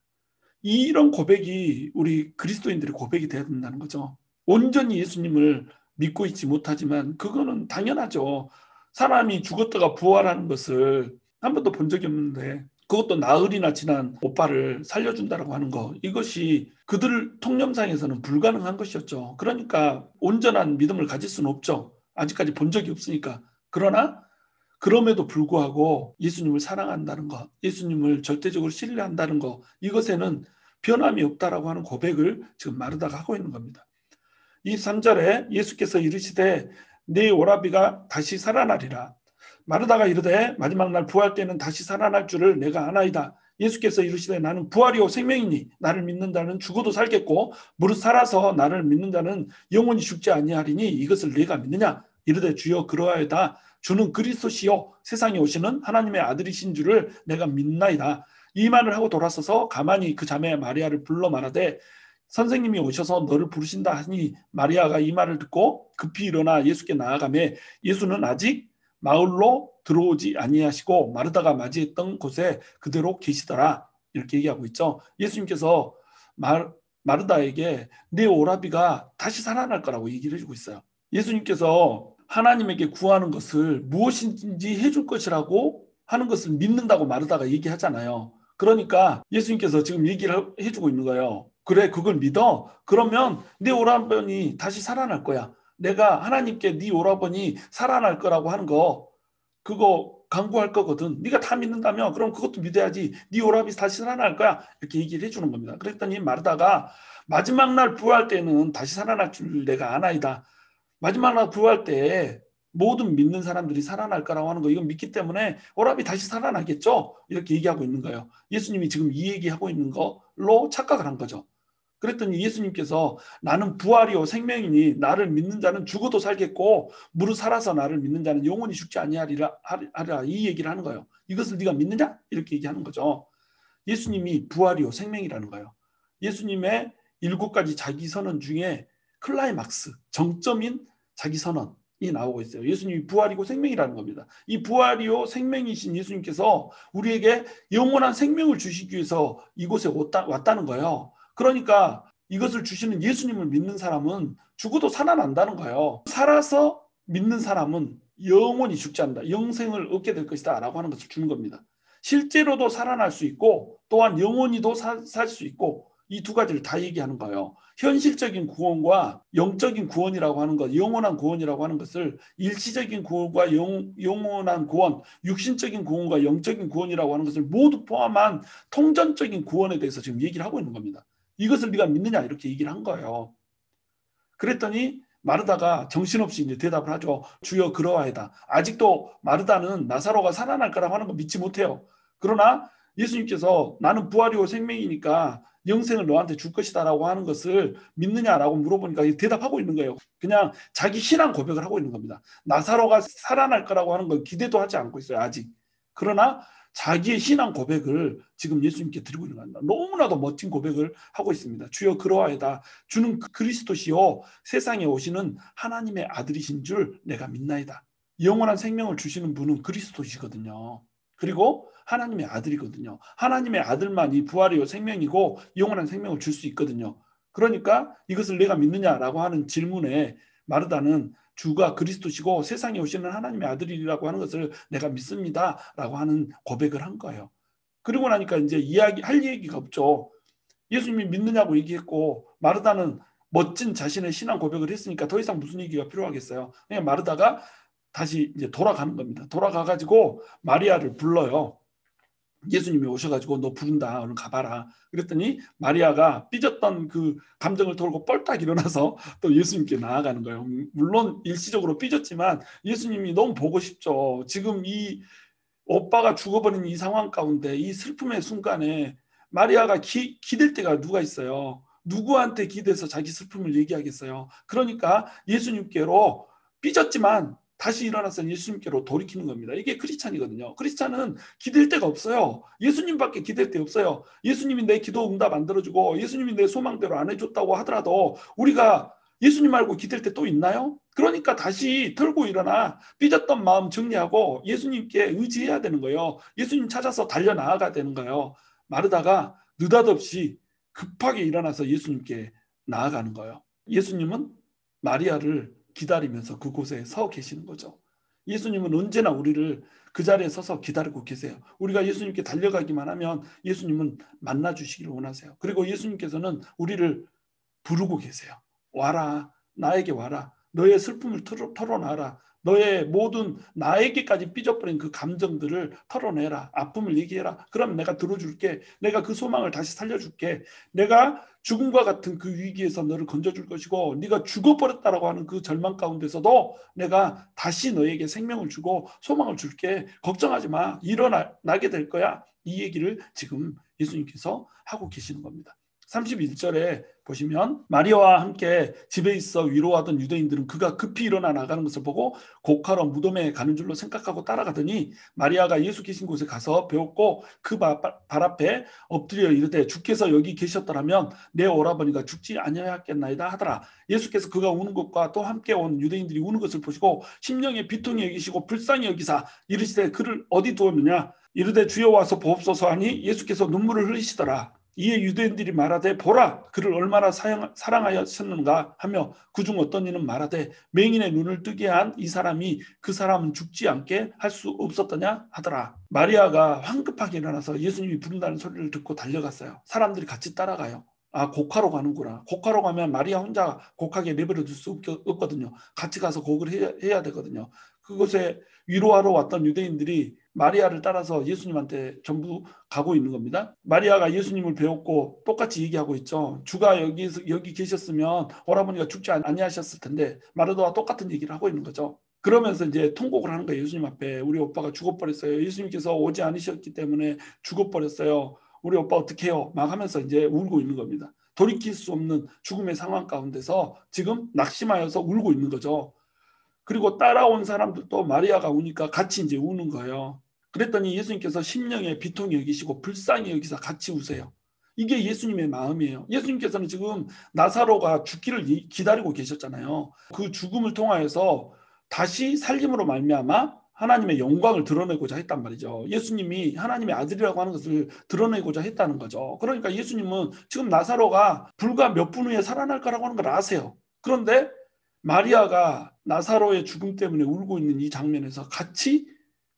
이런 고백이 우리 그리스도인들의 고백이 되어야 된다는 거죠. 온전히 예수님을 믿고 있지 못하지만 그거는 당연하죠. 사람이 죽었다가 부활하는 것을 한 번도 본 적이 없는데 그것도 나흘이나 지난 오빠를 살려준다고 하는 거, 이것이 그들 통념상에서는 불가능한 것이었죠. 그러니까 온전한 믿음을 가질 수는 없죠. 아직까지 본 적이 없으니까. 그러나 그럼에도 불구하고 예수님을 사랑한다는 것, 예수님을 절대적으로 신뢰한다는 것, 이것에는 변함이 없다라고 하는 고백을 지금 마르다가 하고 있는 겁니다. 23절에 예수께서 이르시되 네 오라비가 다시 살아나리라. 마르다가 이르되 마지막 날 부활 때는 다시 살아날 줄을 내가 아나이다. 예수께서 이르시되 나는 부활이요 생명이니 나를 믿는 자는 죽어도 살겠고 무릇 살아서 나를 믿는 자는 영원히 죽지 아니하리니 이것을 네가 믿느냐. 이르되 주여 그러하여다. 주는 그리스도시요 세상에 오시는 하나님의 아들이신 줄을 내가 믿나이다. 이 말을 하고 돌아서서 가만히 그 자매 마리아를 불러 말하되 선생님이 오셔서 너를 부르신다 하니 마리아가 이 말을 듣고 급히 일어나 예수께 나아가매 예수는 아직 마을로 들어오지 아니하시고 마르다가 맞이했던 곳에 그대로 계시더라. 이렇게 얘기하고 있죠. 예수님께서 마르다에게 내 오라비가 다시 살아날 거라고 얘기를 해주고 있어요. 예수님께서 하나님에게 구하는 것을 무엇인지 해줄 것이라고 하는 것을 믿는다고 마르다가 얘기하잖아요. 그러니까 예수님께서 지금 얘기를 해주고 있는 거예요. 그래, 그걸 믿어? 그러면 내 오라버니 다시 살아날 거야. 내가 하나님께 네 오라버니 살아날 거라고 하는 거 그거 강구할 거거든. 네가 다 믿는다며 그럼 그것도 믿어야지. 네 오라비 다시 살아날 거야. 이렇게 얘기를 해주는 겁니다. 그랬더니 마르다가 마지막 날 부활 때는 다시 살아날 줄 내가 아나이다. 마지막 날 부활 때 모든 믿는 사람들이 살아날 거라고 하는 거 이건 믿기 때문에 오라비 다시 살아나겠죠. 이렇게 얘기하고 있는 거예요. 예수님이 지금 이 얘기하고 있는 걸로 착각을 한 거죠. 그랬더니 예수님께서 나는 부활이요 생명이니 나를 믿는 자는 죽어도 살겠고 무릇 살아서 나를 믿는 자는 영원히 죽지 아니하리라 이 얘기를 하는 거예요. 이것을 네가 믿느냐? 이렇게 얘기하는 거죠. 예수님이 부활이요 생명이라는 거예요. 예수님의 7가지 자기 선언 중에 클라이막스, 정점인 자기 선언, 나오고 있어요. 예수님이 부활이고 생명이라는 겁니다. 이 부활이요 생명이신 예수님께서 우리에게 영원한 생명을 주시기 위해서 이곳에 왔다는 거예요. 그러니까 이것을 주시는 예수님을 믿는 사람은 죽어도 살아난다는 거예요. 살아서 믿는 사람은 영원히 죽지 않는다. 영생을 얻게 될 것이다 라고 하는 것을 주는 겁니다. 실제로도 살아날 수 있고 또한 영원히도 살 수 있고 이 두 가지를 다 얘기하는 거예요. 현실적인 구원과 영적인 구원이라고 하는 것, 영원한 구원이라고 하는 것을 일시적인 구원과 영원한 구원, 육신적인 구원과 영적인 구원이라고 하는 것을 모두 포함한 통전적인 구원에 대해서 지금 얘기를 하고 있는 겁니다. 이것을 네가 믿느냐 이렇게 얘기를 한 거예요. 그랬더니 마르다가 정신없이 이제 대답을 하죠. 주여 그러하이다. 아직도 마르다는 나사로가 살아날 거라고 하는 거 믿지 못해요. 그러나 예수님께서 나는 부활이고 생명이니까 영생을 너한테 줄 것이다 라고 하는 것을 믿느냐라고 물어보니까 대답하고 있는 거예요. 그냥 자기 신앙 고백을 하고 있는 겁니다. 나사로가 살아날 거라고 하는 건 기대도 하지 않고 있어요. 아직. 그러나 자기의 신앙 고백을 지금 예수님께 드리고 있는 겁니다. 너무나도 멋진 고백을 하고 있습니다. 주여 그러하이다. 주는 그리스도시요 세상에 오시는 하나님의 아들이신 줄 내가 믿나이다. 영원한 생명을 주시는 분은 그리스도시거든요. 그리고 하나님의 아들이거든요. 하나님의 아들만이 부활이요 생명이고 영원한 생명을 줄 수 있거든요. 그러니까 이것을 내가 믿느냐라고 하는 질문에 마르다는 주가 그리스도시고 세상에 오시는 하나님의 아들이라고 하는 것을 내가 믿습니다라고 하는 고백을 한 거예요. 그리고 나니까 이제 할 얘기가 없죠. 예수님이 믿느냐고 얘기했고 마르다는 멋진 자신의 신앙 고백을 했으니까 더 이상 무슨 얘기가 필요하겠어요. 그냥 마르다가 다시 이제 돌아가는 겁니다. 돌아가가지고 마리아를 불러요. 예수님이 오셔가지고 너 부른다. 얼른 가봐라. 그랬더니 마리아가 삐졌던 그 감정을 털고 뻘딱 일어나서 또 예수님께 나아가는 거예요. 물론 일시적으로 삐졌지만 예수님이 너무 보고 싶죠. 지금 이 오빠가 죽어버린 이 상황 가운데 이 슬픔의 순간에 마리아가 기댈 때가 누가 있어요. 누구한테 기대서 자기 슬픔을 얘기하겠어요. 그러니까 예수님께로 삐졌지만 다시 일어나서 예수님께로 돌이키는 겁니다. 이게 크리스찬이거든요. 크리스찬은 기댈 데가 없어요. 예수님밖에 기댈 데 없어요. 예수님이 내 기도 응답 안 들어주고 예수님이 내 소망대로 안 해줬다고 하더라도 우리가 예수님 말고 기댈 데 또 있나요? 그러니까 다시 털고 일어나 삐졌던 마음 정리하고 예수님께 의지해야 되는 거예요. 예수님 찾아서 달려나아가야 되는 거예요. 마르다가 느닷없이 급하게 일어나서 예수님께 나아가는 거예요. 예수님은 마리아를 기다리면서 그곳에 서 계시는 거죠. 예수님은 언제나 우리를 그 자리에 서서 기다리고 계세요. 우리가 예수님께 달려가기만 하면 예수님은 만나주시기를 원하세요. 그리고 예수님께서는 우리를 부르고 계세요. 와라, 나에게 와라. 너의 슬픔을 털어놔라. 너의 모든 나에게까지 삐져버린 그 감정들을 털어내라. 아픔을 얘기해라. 그럼 내가 들어줄게. 내가 그 소망을 다시 살려줄게. 내가 죽음과 같은 그 위기에서 너를 건져줄 것이고 네가 죽어버렸다라고 하는 그 절망 가운데서도 내가 다시 너에게 생명을 주고 소망을 줄게. 걱정하지 마. 일어나게 될 거야. 이 얘기를 지금 예수님께서 하고 계시는 겁니다. 31절에 보시면 마리아와 함께 집에 있어 위로하던 유대인들은 그가 급히 일어나 나가는 것을 보고 곡하러 무덤에 가는 줄로 생각하고 따라가더니 마리아가 예수 계신 곳에 가서 배웠고 그 발 앞에 엎드려 이르되 주께서 여기 계셨더라면 내 오라버니가 죽지 아니하였겠나이다 하더라. 예수께서 그가 우는 것과 또 함께 온 유대인들이 우는 것을 보시고 심령에 비통히 여기시고 불쌍히 여기사 이르시되 그를 어디 두었느냐 이르되 주여 와서 보옵소서 하니 예수께서 눈물을 흘리시더라. 이에 유대인들이 말하되 보라 그를 얼마나 사랑하였었는가 하며 그중 어떤 이는 말하되 맹인의 눈을 뜨게 한 이 사람이 그 사람은 죽지 않게 할 수 없었더냐 하더라. 마리아가 황급하게 일어나서 예수님이 부른다는 소리를 듣고 달려갔어요. 사람들이 같이 따라가요. 아, 곡하러 가는구나. 곡하러 가면 마리아 혼자 곡하게 내버려 둘 수 없거든요. 같이 가서 곡을 해야 되거든요. 그곳에 위로하러 왔던 유대인들이 마리아를 따라서 예수님한테 전부 가고 있는 겁니다. 마리아가 예수님을 배웠고 똑같이 얘기하고 있죠. 주가 여기 계셨으면 오라버니가 죽지 아니하셨을 텐데 마르다와 똑같은 얘기를 하고 있는 거죠. 그러면서 이제 통곡을 하는 거예요. 예수님 앞에 우리 오빠가 죽어버렸어요. 예수님께서 오지 않으셨기 때문에 죽어버렸어요. 우리 오빠 어떻게 해요? 막 하면서 이제 울고 있는 겁니다. 돌이킬 수 없는 죽음의 상황 가운데서 지금 낙심하여서 울고 있는 거죠. 그리고 따라온 사람들도 마리아가 우니까 같이 이제 우는 거예요. 그랬더니 예수님께서 심령에 비통히 여기시고 불쌍히 여기사 같이 우세요. 이게 예수님의 마음이에요. 예수님께서는 지금 나사로가 죽기를 기다리고 계셨잖아요. 그 죽음을 통하여서 다시 살림으로 말미암아 하나님의 영광을 드러내고자 했단 말이죠. 예수님이 하나님의 아들이라고 하는 것을 드러내고자 했다는 거죠. 그러니까 예수님은 지금 나사로가 불과 몇 분 후에 살아날 거라고 하는 걸 아세요. 그런데 마리아가 나사로의 죽음 때문에 울고 있는 이 장면에서 같이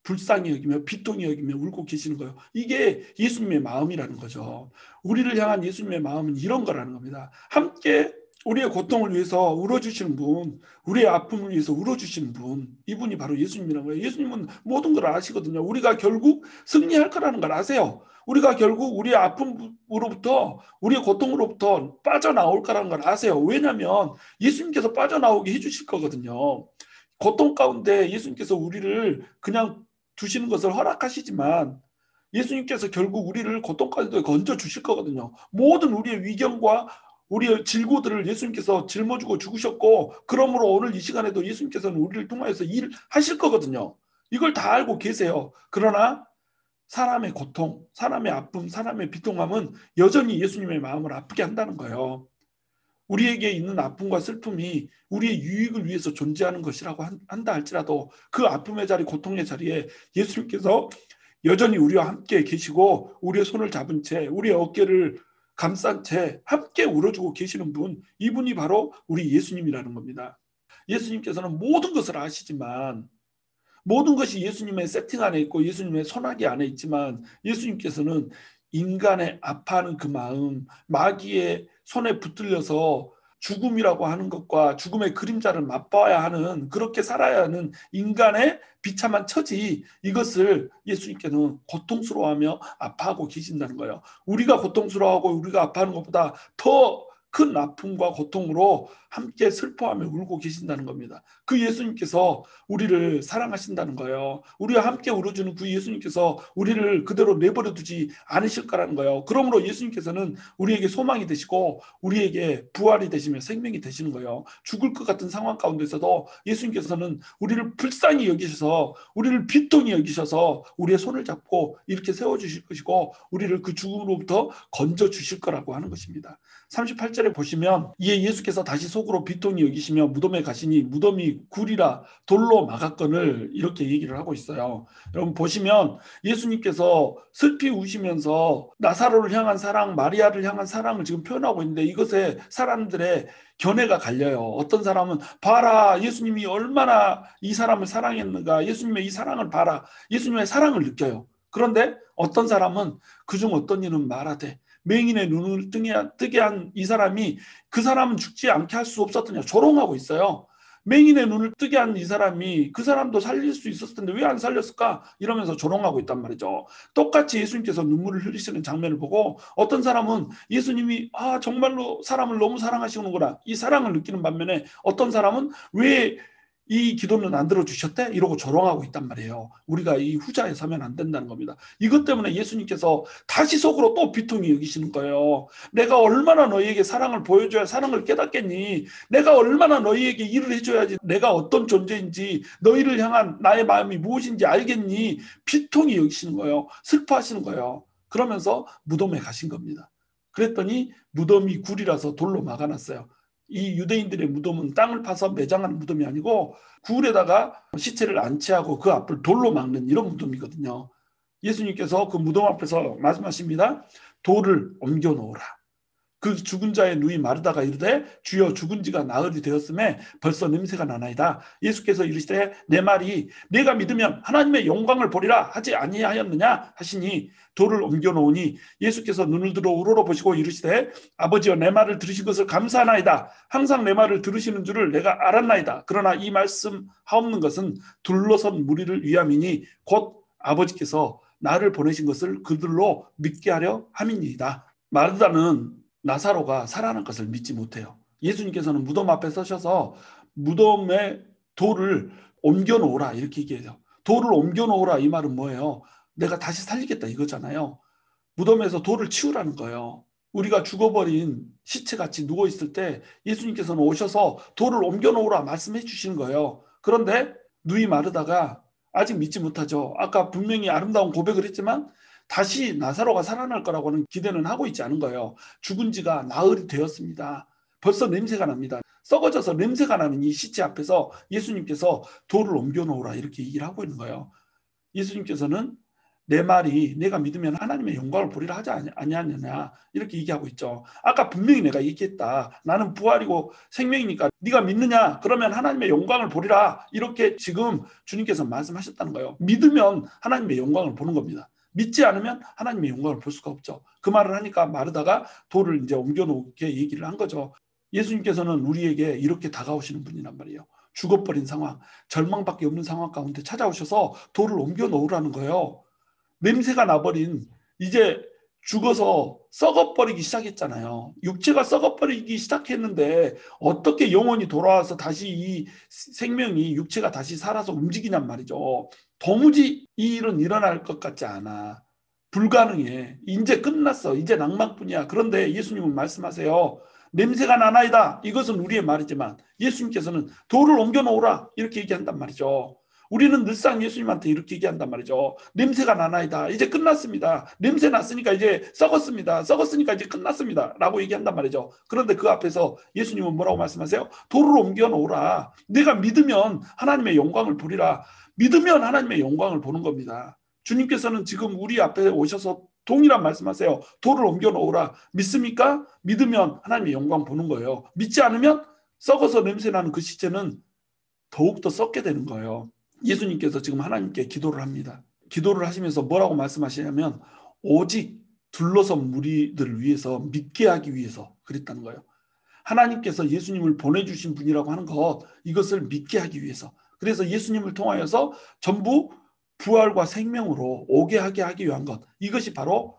불쌍히 여기며 비통히 여기며 울고 계시는 거예요. 이게 예수님의 마음이라는 거죠. 우리를 향한 예수님의 마음은 이런 거라는 겁니다. 함께 우리의 고통을 위해서 울어주시는 분, 우리의 아픔을 위해서 울어주시는 분, 이분이 바로 예수님이라는 거예요. 예수님은 모든 걸 아시거든요. 우리가 결국 승리할 거라는 걸 아세요. 우리가 결국 우리의 아픔으로부터, 우리의 고통으로부터 빠져나올 거라는 걸 아세요. 왜냐하면 예수님께서 빠져나오게 해주실 거거든요. 고통 가운데 예수님께서 우리를 그냥 두시는 것을 허락하시지만 예수님께서 결국 우리를 고통 가운데 건져 주실 거거든요. 모든 우리의 위경과 우리의 질고들을 예수님께서 짊어지고 죽으셨고, 그러므로 오늘 이 시간에도 예수님께서는 우리를 통하여서 일하실 거거든요. 이걸 다 알고 계세요. 그러나 사람의 고통, 사람의 아픔, 사람의 비통함은 여전히 예수님의 마음을 아프게 한다는 거예요. 우리에게 있는 아픔과 슬픔이 우리의 유익을 위해서 존재하는 것이라고 한다 할지라도 그 아픔의 자리, 고통의 자리에 예수님께서 여전히 우리와 함께 계시고 우리의 손을 잡은 채, 우리의 어깨를 감싼 채 함께 울어주고 계시는 분, 이분이 바로 우리 예수님이라는 겁니다. 예수님께서는 모든 것을 아시지만, 모든 것이 예수님의 세팅 안에 있고 예수님의 손아귀 안에 있지만, 예수님께서는 인간의 아파하는 그 마음, 마귀의 손에 붙들려서 죽음이라고 하는 것과 죽음의 그림자를 맛봐야 하는, 그렇게 살아야 하는 인간의 비참한 처지, 이것을 예수님께서는 고통스러워하며 아파하고 계신다는 거예요. 우리가 고통스러워하고 우리가 아파하는 것보다 더 큰 아픔과 고통으로 함께 슬퍼하며 울고 계신다는 겁니다. 그 예수님께서 우리를 사랑하신다는 거예요. 우리와 함께 울어주는 그 예수님께서 우리를 그대로 내버려 두지 않으실 거라는 거예요. 그러므로 예수님께서는 우리에게 소망이 되시고 우리에게 부활이 되시며 생명이 되시는 거예요. 죽을 것 같은 상황 가운데서도 예수님께서는 우리를 불쌍히 여기셔서, 우리를 비통히 여기셔서 우리의 손을 잡고 이렇게 세워주실 것이고 우리를 그 죽음으로부터 건져주실 거라고 하는 것입니다. 38절에 보시면, 이에 예수께서 다시 속으로 비통히 여기시며 무덤에 가시니 무덤이 굴이라 돌로 막았거늘, 이렇게 얘기를 하고 있어요. 여러분 보시면 예수님께서 슬피 우시면서 나사로를 향한 사랑, 마리아를 향한 사랑을 지금 표현하고 있는데, 이것에 사람들의 견해가 갈려요. 어떤 사람은 봐라, 예수님이 얼마나 이 사람을 사랑했는가, 예수님의 이 사랑을 봐라, 예수님의 사랑을 느껴요. 그런데 어떤 사람은 그중 어떤 이는 말하되, 맹인의 눈을 뜨게 한 이 사람이 그 사람은 죽지 않게 할 수 없었더냐, 조롱하고 있어요. 맹인의 눈을 뜨게 한 이 사람이 그 사람도 살릴 수 있었을 텐데 왜 안 살렸을까, 이러면서 조롱하고 있단 말이죠. 똑같이 예수님께서 눈물을 흘리시는 장면을 보고 어떤 사람은 예수님이 정말로 사람을 너무 사랑하시는구나, 이 사랑을 느끼는 반면에 어떤 사람은 왜 이 기도는 안 들어주셨대? 이러고 조롱하고 있단 말이에요. 우리가 이 후자에 서면 안 된다는 겁니다. 이것 때문에 예수님께서 다시 속으로 또 비통히 여기시는 거예요. 내가 얼마나 너희에게 사랑을 보여줘야 사랑을 깨닫겠니? 내가 얼마나 너희에게 일을 해줘야지 내가 어떤 존재인지, 너희를 향한 나의 마음이 무엇인지 알겠니? 비통히 여기시는 거예요. 슬퍼하시는 거예요. 그러면서 무덤에 가신 겁니다. 그랬더니 무덤이 굴이라서 돌로 막아놨어요. 이 유대인들의 무덤은 땅을 파서 매장하는 무덤이 아니고 굴에다가 시체를 안치하고 그 앞을 돌로 막는 이런 무덤이거든요. 예수님께서 그 무덤 앞에서 말씀하십니다. 돌을 옮겨 놓으라. 그 죽은 자의 누이 마르다가 이르되 주여 죽은 지가 나흘이 되었음에 벌써 냄새가 나나이다. 예수께서 이르시되 내 말이 내가 믿으면 하나님의 영광을 보리라 하지 아니하였느냐 하시니 돌을 옮겨 놓으니 예수께서 눈을 들어 우러러 보시고 이르시되 아버지여 내 말을 들으신 것을 감사하나이다. 항상 내 말을 들으시는 줄을 내가 알았나이다. 그러나 이 말씀 하옵는 것은 둘러선 무리를 위함이니 곧 아버지께서 나를 보내신 것을 그들로 믿게 하려 함이니이다. 마르다는 나사로가 살아난 것을 믿지 못해요. 예수님께서는 무덤 앞에 서셔서 무덤에 돌을 옮겨 놓으라 이렇게 얘기해요. 돌을 옮겨 놓으라, 이 말은 뭐예요? 내가 다시 살리겠다 이거잖아요. 무덤에서 돌을 치우라는 거예요. 우리가 죽어버린 시체같이 누워있을 때 예수님께서는 오셔서 돌을 옮겨 놓으라 말씀해 주시는 거예요. 그런데 누이 마르다가 아직 믿지 못하죠. 아까 분명히 아름다운 고백을 했지만 다시 나사로가 살아날 거라고는 기대는 하고 있지 않은 거예요. 죽은 지가 나흘이 되었습니다. 벌써 냄새가 납니다. 썩어져서 냄새가 나는 이 시체 앞에서 예수님께서 돌을 옮겨 놓으라 이렇게 얘기를 하고 있는 거예요. 예수님께서는 내 말이 내가 믿으면 하나님의 영광을 보리라 하지 아니하느냐 이렇게 얘기하고 있죠. 아까 분명히 내가 얘기했다. 나는 부활이고 생명이니까 네가 믿느냐? 그러면 하나님의 영광을 보리라. 이렇게 지금 주님께서 말씀하셨다는 거예요. 믿으면 하나님의 영광을 보는 겁니다. 믿지 않으면 하나님의 영광을 볼 수가 없죠. 그 말을 하니까 마르다가 돌을 이제 옮겨놓게 얘기를 한 거죠. 예수님께서는 우리에게 이렇게 다가오시는 분이란 말이에요. 죽어버린 상황, 절망밖에 없는 상황 가운데 찾아오셔서 돌을 옮겨 놓으라는 거예요. 냄새가 나버린, 이제 죽어서 썩어버리기 시작했잖아요. 육체가 썩어버리기 시작했는데 어떻게 영혼이 돌아와서 다시 이 생명이, 육체가 다시 살아서 움직이냔 말이죠. 도무지 이 일은 일어날 것 같지 않아. 불가능해. 이제 끝났어. 이제 낭만뿐이야. 그런데 예수님은 말씀하세요. 냄새가 나나이다. 이것은 우리의 말이지만 예수님께서는 돌을 옮겨 놓으라 이렇게 얘기한단 말이죠. 우리는 늘상 예수님한테 이렇게 얘기한단 말이죠. 냄새가 나나이다. 이제 끝났습니다. 냄새 났으니까 이제 썩었습니다. 썩었으니까 이제 끝났습니다. 라고 얘기한단 말이죠. 그런데 그 앞에서 예수님은 뭐라고 말씀하세요? 돌을 옮겨 놓으라. 내가 믿으면 하나님의 영광을 보리라. 믿으면 하나님의 영광을 보는 겁니다. 주님께서는 지금 우리 앞에 오셔서 동일한 말씀하세요. 돌을 옮겨 놓으라. 믿습니까? 믿으면 하나님의 영광 보는 거예요. 믿지 않으면 썩어서 냄새나는 그 시체는 더욱더 썩게 되는 거예요. 예수님께서 지금 하나님께 기도를 합니다. 기도를 하시면서 뭐라고 말씀하시냐면 오직 둘러선 무리들을 위해서 믿게 하기 위해서 그랬다는 거예요. 하나님께서 예수님을 보내주신 분이라고 하는 것, 이것을 믿게 하기 위해서. 그래서 예수님을 통하여서 전부 부활과 생명으로 오게 하기 위한 것, 이것이 바로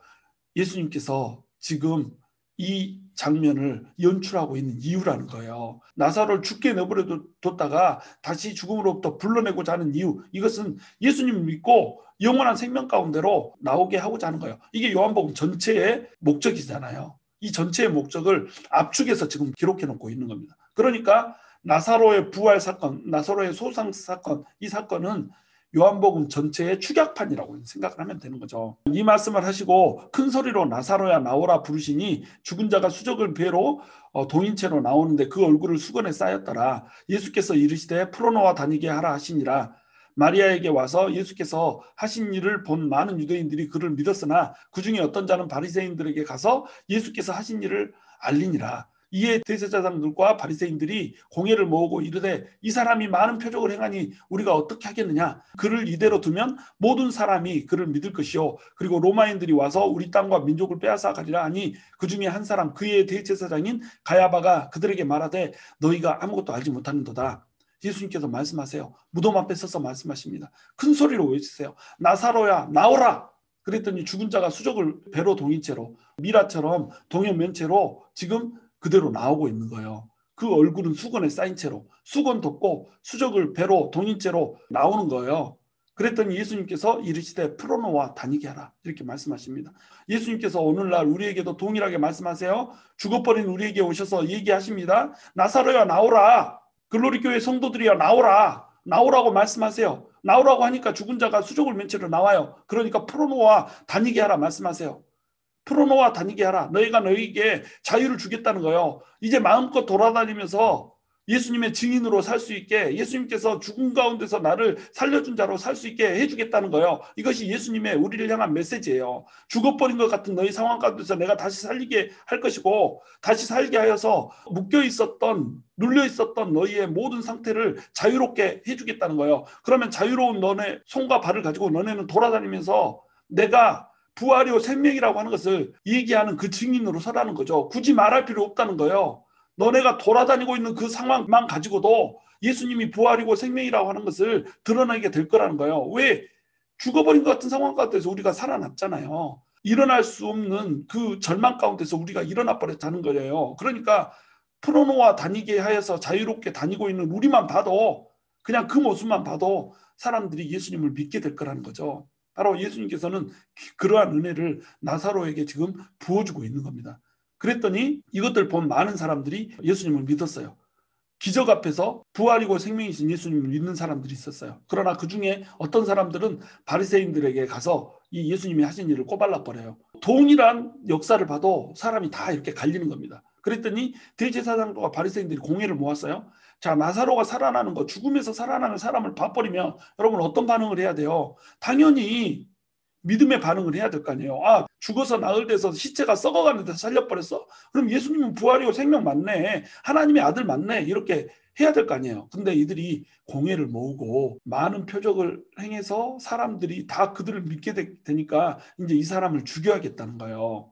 예수님께서 지금 이 장면을 연출하고 있는 이유라는 거예요. 나사로를 죽게 내버려 뒀다가 다시 죽음으로부터 불러내고자 하는 이유, 이것은 예수님을 믿고 영원한 생명 가운데로 나오게 하고자 하는 거예요. 이게 요한복음 전체의 목적이잖아요. 이 전체의 목적을 압축해서 지금 기록해 놓고 있는 겁니다. 그러니까 나사로의 부활 사건, 나사로의 소상 사건, 이 사건은 요한복음 전체의 축약판이라고 생각을 하면 되는 거죠. 이 말씀을 하시고 큰 소리로 나사로야 나오라 부르시니 죽은 자가 수족을 배로 동인체로 나오는데 그 얼굴을 수건에 쌓였더라. 예수께서 이르시되 풀어놓아 다니게 하라 하시니라. 마리아에게 와서 예수께서 하신 일을 본 많은 유대인들이 그를 믿었으나 그 중에 어떤 자는 바리새인들에게 가서 예수께서 하신 일을 알리니라. 이에 대제사장들과 바리새인들이 공회를 모으고 이르되 이 사람이 많은 표적을 행하니 우리가 어떻게 하겠느냐. 그를 이대로 두면 모든 사람이 그를 믿을 것이요 그리고 로마인들이 와서 우리 땅과 민족을 빼앗아 가리라 하니 그 중에 한 사람 그의 대제사장인 가야바가 그들에게 말하되 너희가 아무것도 알지 못하는도다. 예수님께서 말씀하세요. 무덤 앞에 서서 말씀하십니다. 큰 소리로 외치세요. 나사로야 나오라. 그랬더니 죽은 자가 수족을 배로 동인채로 미라처럼 동여면체로 지금 그대로 나오고 있는 거예요. 그 얼굴은 수건에 쌓인 채로 수건 덮고 수족을 배로 동인채로 나오는 거예요. 그랬더니 예수님께서 이르시되 풀어놓아 다니게 하라 이렇게 말씀하십니다. 예수님께서 오늘날 우리에게도 동일하게 말씀하세요. 죽어버린 우리에게 오셔서 얘기하십니다. 나사로야 나오라. 글로리교회 성도들이야 나오라. 나오라고 말씀하세요. 나오라고 하니까 죽은 자가 수족을 맨 채로 나와요. 그러니까 풀어놓아 다니게 하라 말씀하세요. 풀어놓아 다니게 하라. 너희가 너희에게 자유를 주겠다는 거예요. 이제 마음껏 돌아다니면서 예수님의 증인으로 살 수 있게, 예수님께서 죽은 가운데서 나를 살려준 자로 살 수 있게 해주겠다는 거예요. 이것이 예수님의 우리를 향한 메시지예요. 죽어버린 것 같은 너희 상황 가운데서 내가 다시 살리게 할 것이고 다시 살게 하여서 묶여있었던 눌려있었던 너희의 모든 상태를 자유롭게 해주겠다는 거예요. 그러면 자유로운 너네 손과 발을 가지고 너네는 돌아다니면서 내가 부활이요 생명이라고 하는 것을 얘기하는 그 증인으로 서라는 거죠. 굳이 말할 필요 없다는 거예요. 너네가 돌아다니고 있는 그 상황만 가지고도 예수님이 부활이고 생명이라고 하는 것을 드러내게 될 거라는 거예요. 왜? 죽어버린 것 같은 상황 가운데서 우리가 살아났잖아요. 일어날 수 없는 그 절망 가운데서 우리가 일어나 버렸다는 거예요. 그러니까 풀어놓아 다니게 하여서 자유롭게 다니고 있는 우리만 봐도, 그냥 그 모습만 봐도 사람들이 예수님을 믿게 될 거라는 거죠. 바로 예수님께서는 그러한 은혜를 나사로에게 지금 부어주고 있는 겁니다. 그랬더니 이것들 본 많은 사람들이 예수님을 믿었어요. 기적 앞에서 부활이고 생명이신 예수님을 믿는 사람들이 있었어요. 그러나 그 중에 어떤 사람들은 바리새인들에게 가서 이 예수님이 하신 일을 꼬발라버려요. 동일한 역사를 봐도 사람이 다 이렇게 갈리는 겁니다. 그랬더니 대제사장과 바리새인들이 공회를 모았어요. 자, 나사로가 살아나는 거, 죽음에서 살아나는 사람을 봐버리면 여러분 어떤 반응을 해야 돼요? 당연히 믿음의 반응을 해야 될 거 아니에요. 아, 죽어서 나흘 돼서 시체가 썩어가는데 살려버렸어? 그럼 예수님은 부활이고 생명 맞네. 하나님의 아들 맞네. 이렇게 해야 될 거 아니에요. 근데 이들이 공회를 모으고 많은 표적을 행해서 사람들이 다 그들을 믿게 되니까 이제 이 사람을 죽여야겠다는 거예요.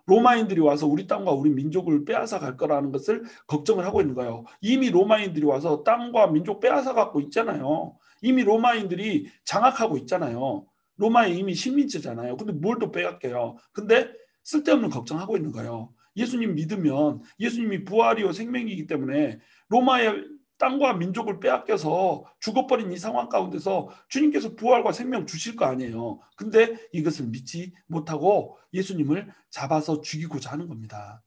로마인들이 와서 우리 땅과 우리 민족을 빼앗아 갈 거라는 것을 걱정을 하고 있는 거예요. 이미 로마인들이 와서 땅과 민족 빼앗아 갖고 있잖아요. 이미 로마인들이 장악하고 있잖아요. 로마에 이미 식민지잖아요. 근데 뭘 또 빼앗겨요. 근데 쓸데없는 걱정하고 있는 거예요. 예수님 믿으면 예수님이 부활이요 생명이기 때문에 로마의 땅과 민족을 빼앗겨서 죽어버린 이 상황 가운데서 주님께서 부활과 생명 주실 거 아니에요. 근데 이것을 믿지 못하고 예수님을 잡아서 죽이고자 하는 겁니다.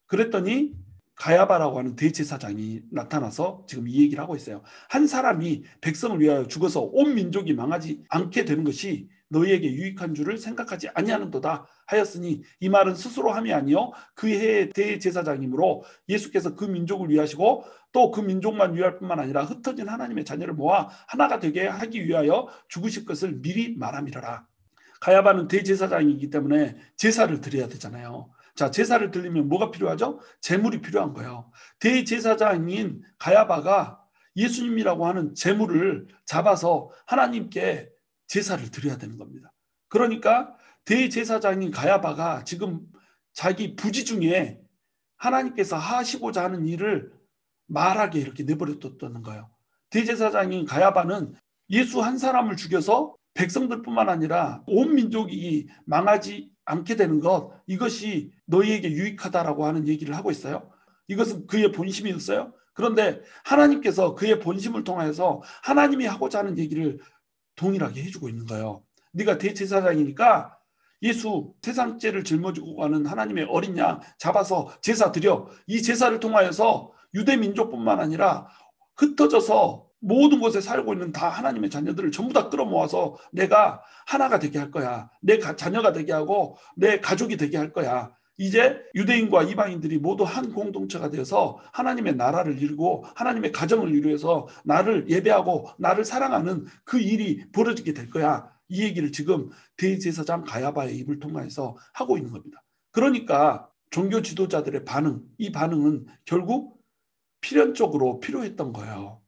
그랬더니 가야바라고 하는 대제사장이 나타나서 지금 이 얘기를 하고 있어요. 한 사람이 백성을 위하여 죽어서 온 민족이 망하지 않게 되는 것이 너희에게 유익한 줄을 생각하지 아니하는도다 하였으니 이 말은 스스로 함이 아니요 그 해의 대제사장이므로 예수께서 그 민족을 위하시고 또 그 민족만 위할 뿐만 아니라 흩어진 하나님의 자녀를 모아 하나가 되게 하기 위하여 죽으실 것을 미리 말함이라라. 가야바는 대제사장이기 때문에 제사를 드려야 되잖아요. 자, 제사를 드리면 뭐가 필요하죠? 제물이 필요한 거예요. 대제사장인 가야바가 예수님이라고 하는 제물을 잡아서 하나님께 제사를 드려야 되는 겁니다. 그러니까 대제사장인 가야바가 지금 자기 부지 중에 하나님께서 하시고자 하는 일을 말하게 이렇게 내버려뒀다는 거예요. 대제사장인 가야바는 예수 한 사람을 죽여서 백성들뿐만 아니라 온 민족이 망하지 않게 되는 것, 이것이 너희에게 유익하다라고 하는 얘기를 하고 있어요. 이것은 그의 본심이었어요. 그런데 하나님께서 그의 본심을 통해서 하나님이 하고자 하는 얘기를 동일하게 해주고 있는 거예요. 네가 대제사장이니까 예수 세상 죄를 짊어지고 가는 하나님의 어린 양 잡아서 제사 드려. 이 제사를 통하여서 유대 민족뿐만 아니라 흩어져서 모든 곳에 살고 있는 다 하나님의 자녀들을 전부 다 끌어모아서 내가 하나가 되게 할 거야. 내 자녀가 되게 하고 내 가족이 되게 할 거야. 이제 유대인과 이방인들이 모두 한 공동체가 되어서 하나님의 나라를 이루고 하나님의 가정을 이루어서 나를 예배하고 나를 사랑하는 그 일이 벌어지게 될 거야. 이 얘기를 지금 대제사장 가야바의 입을 통해서 하고 있는 겁니다. 그러니까 종교 지도자들의 반응, 이 반응은 결국 필연적으로 필요했던 거예요.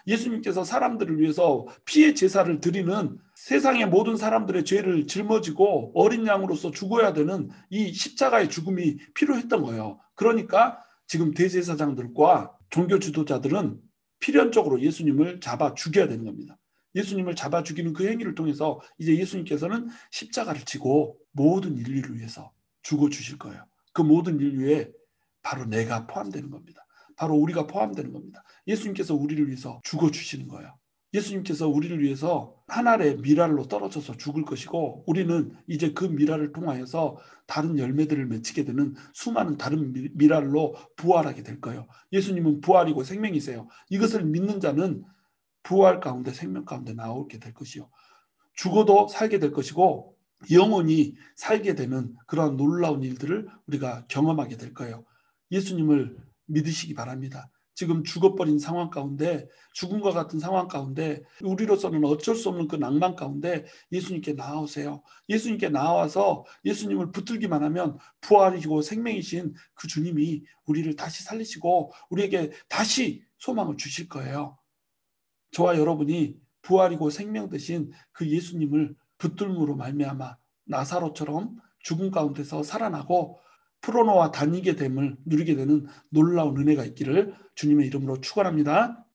예수님께서 사람들을 위해서 피의 제사를 드리는 세상의 모든 사람들의 죄를 짊어지고 어린 양으로서 죽어야 되는 이 십자가의 죽음이 필요했던 거예요. 그러니까 지금 대제사장들과 종교 지도자들은 필연적으로 예수님을 잡아 죽여야 되는 겁니다. 예수님을 잡아 죽이는 그 행위를 통해서 이제 예수님께서는 십자가를 지고 모든 인류를 위해서 죽어 주실 거예요. 그 모든 인류에 바로 내가 포함되는 겁니다. 바로 우리가 포함되는 겁니다. 예수님께서 우리를 위해서 죽어주시는 거예요. 예수님께서 우리를 위해서 한 알의 미랄로 떨어져서 죽을 것이고 우리는 이제 그 미랄을 통하여서 다른 열매들을 맺히게 되는 수많은 다른 미랄로 부활하게 될 거예요. 예수님은 부활이고 생명이세요. 이것을 믿는 자는 부활 가운데 생명 가운데 나오게 될 것이요. 죽어도 살게 될 것이고 영원히 살게 되는 그러한 놀라운 일들을 우리가 경험하게 될 거예요. 예수님을 믿으시기 바랍니다. 지금 죽어버린 상황 가운데 죽음과 같은 상황 가운데 우리로서는 어쩔 수 없는 그 낭만 가운데 예수님께 나아오세요. 예수님께 나와서 예수님을 붙들기만 하면 부활이고 생명이신 그 주님이 우리를 다시 살리시고 우리에게 다시 소망을 주실 거예요. 저와 여러분이 부활이고 생명 되신 그 예수님을 붙들므로 말미암아 나사로처럼 죽음 가운데서 살아나고 프로노와 다니게 됨을 누리게 되는 놀라운 은혜가 있기를 주님의 이름으로 축원합니다.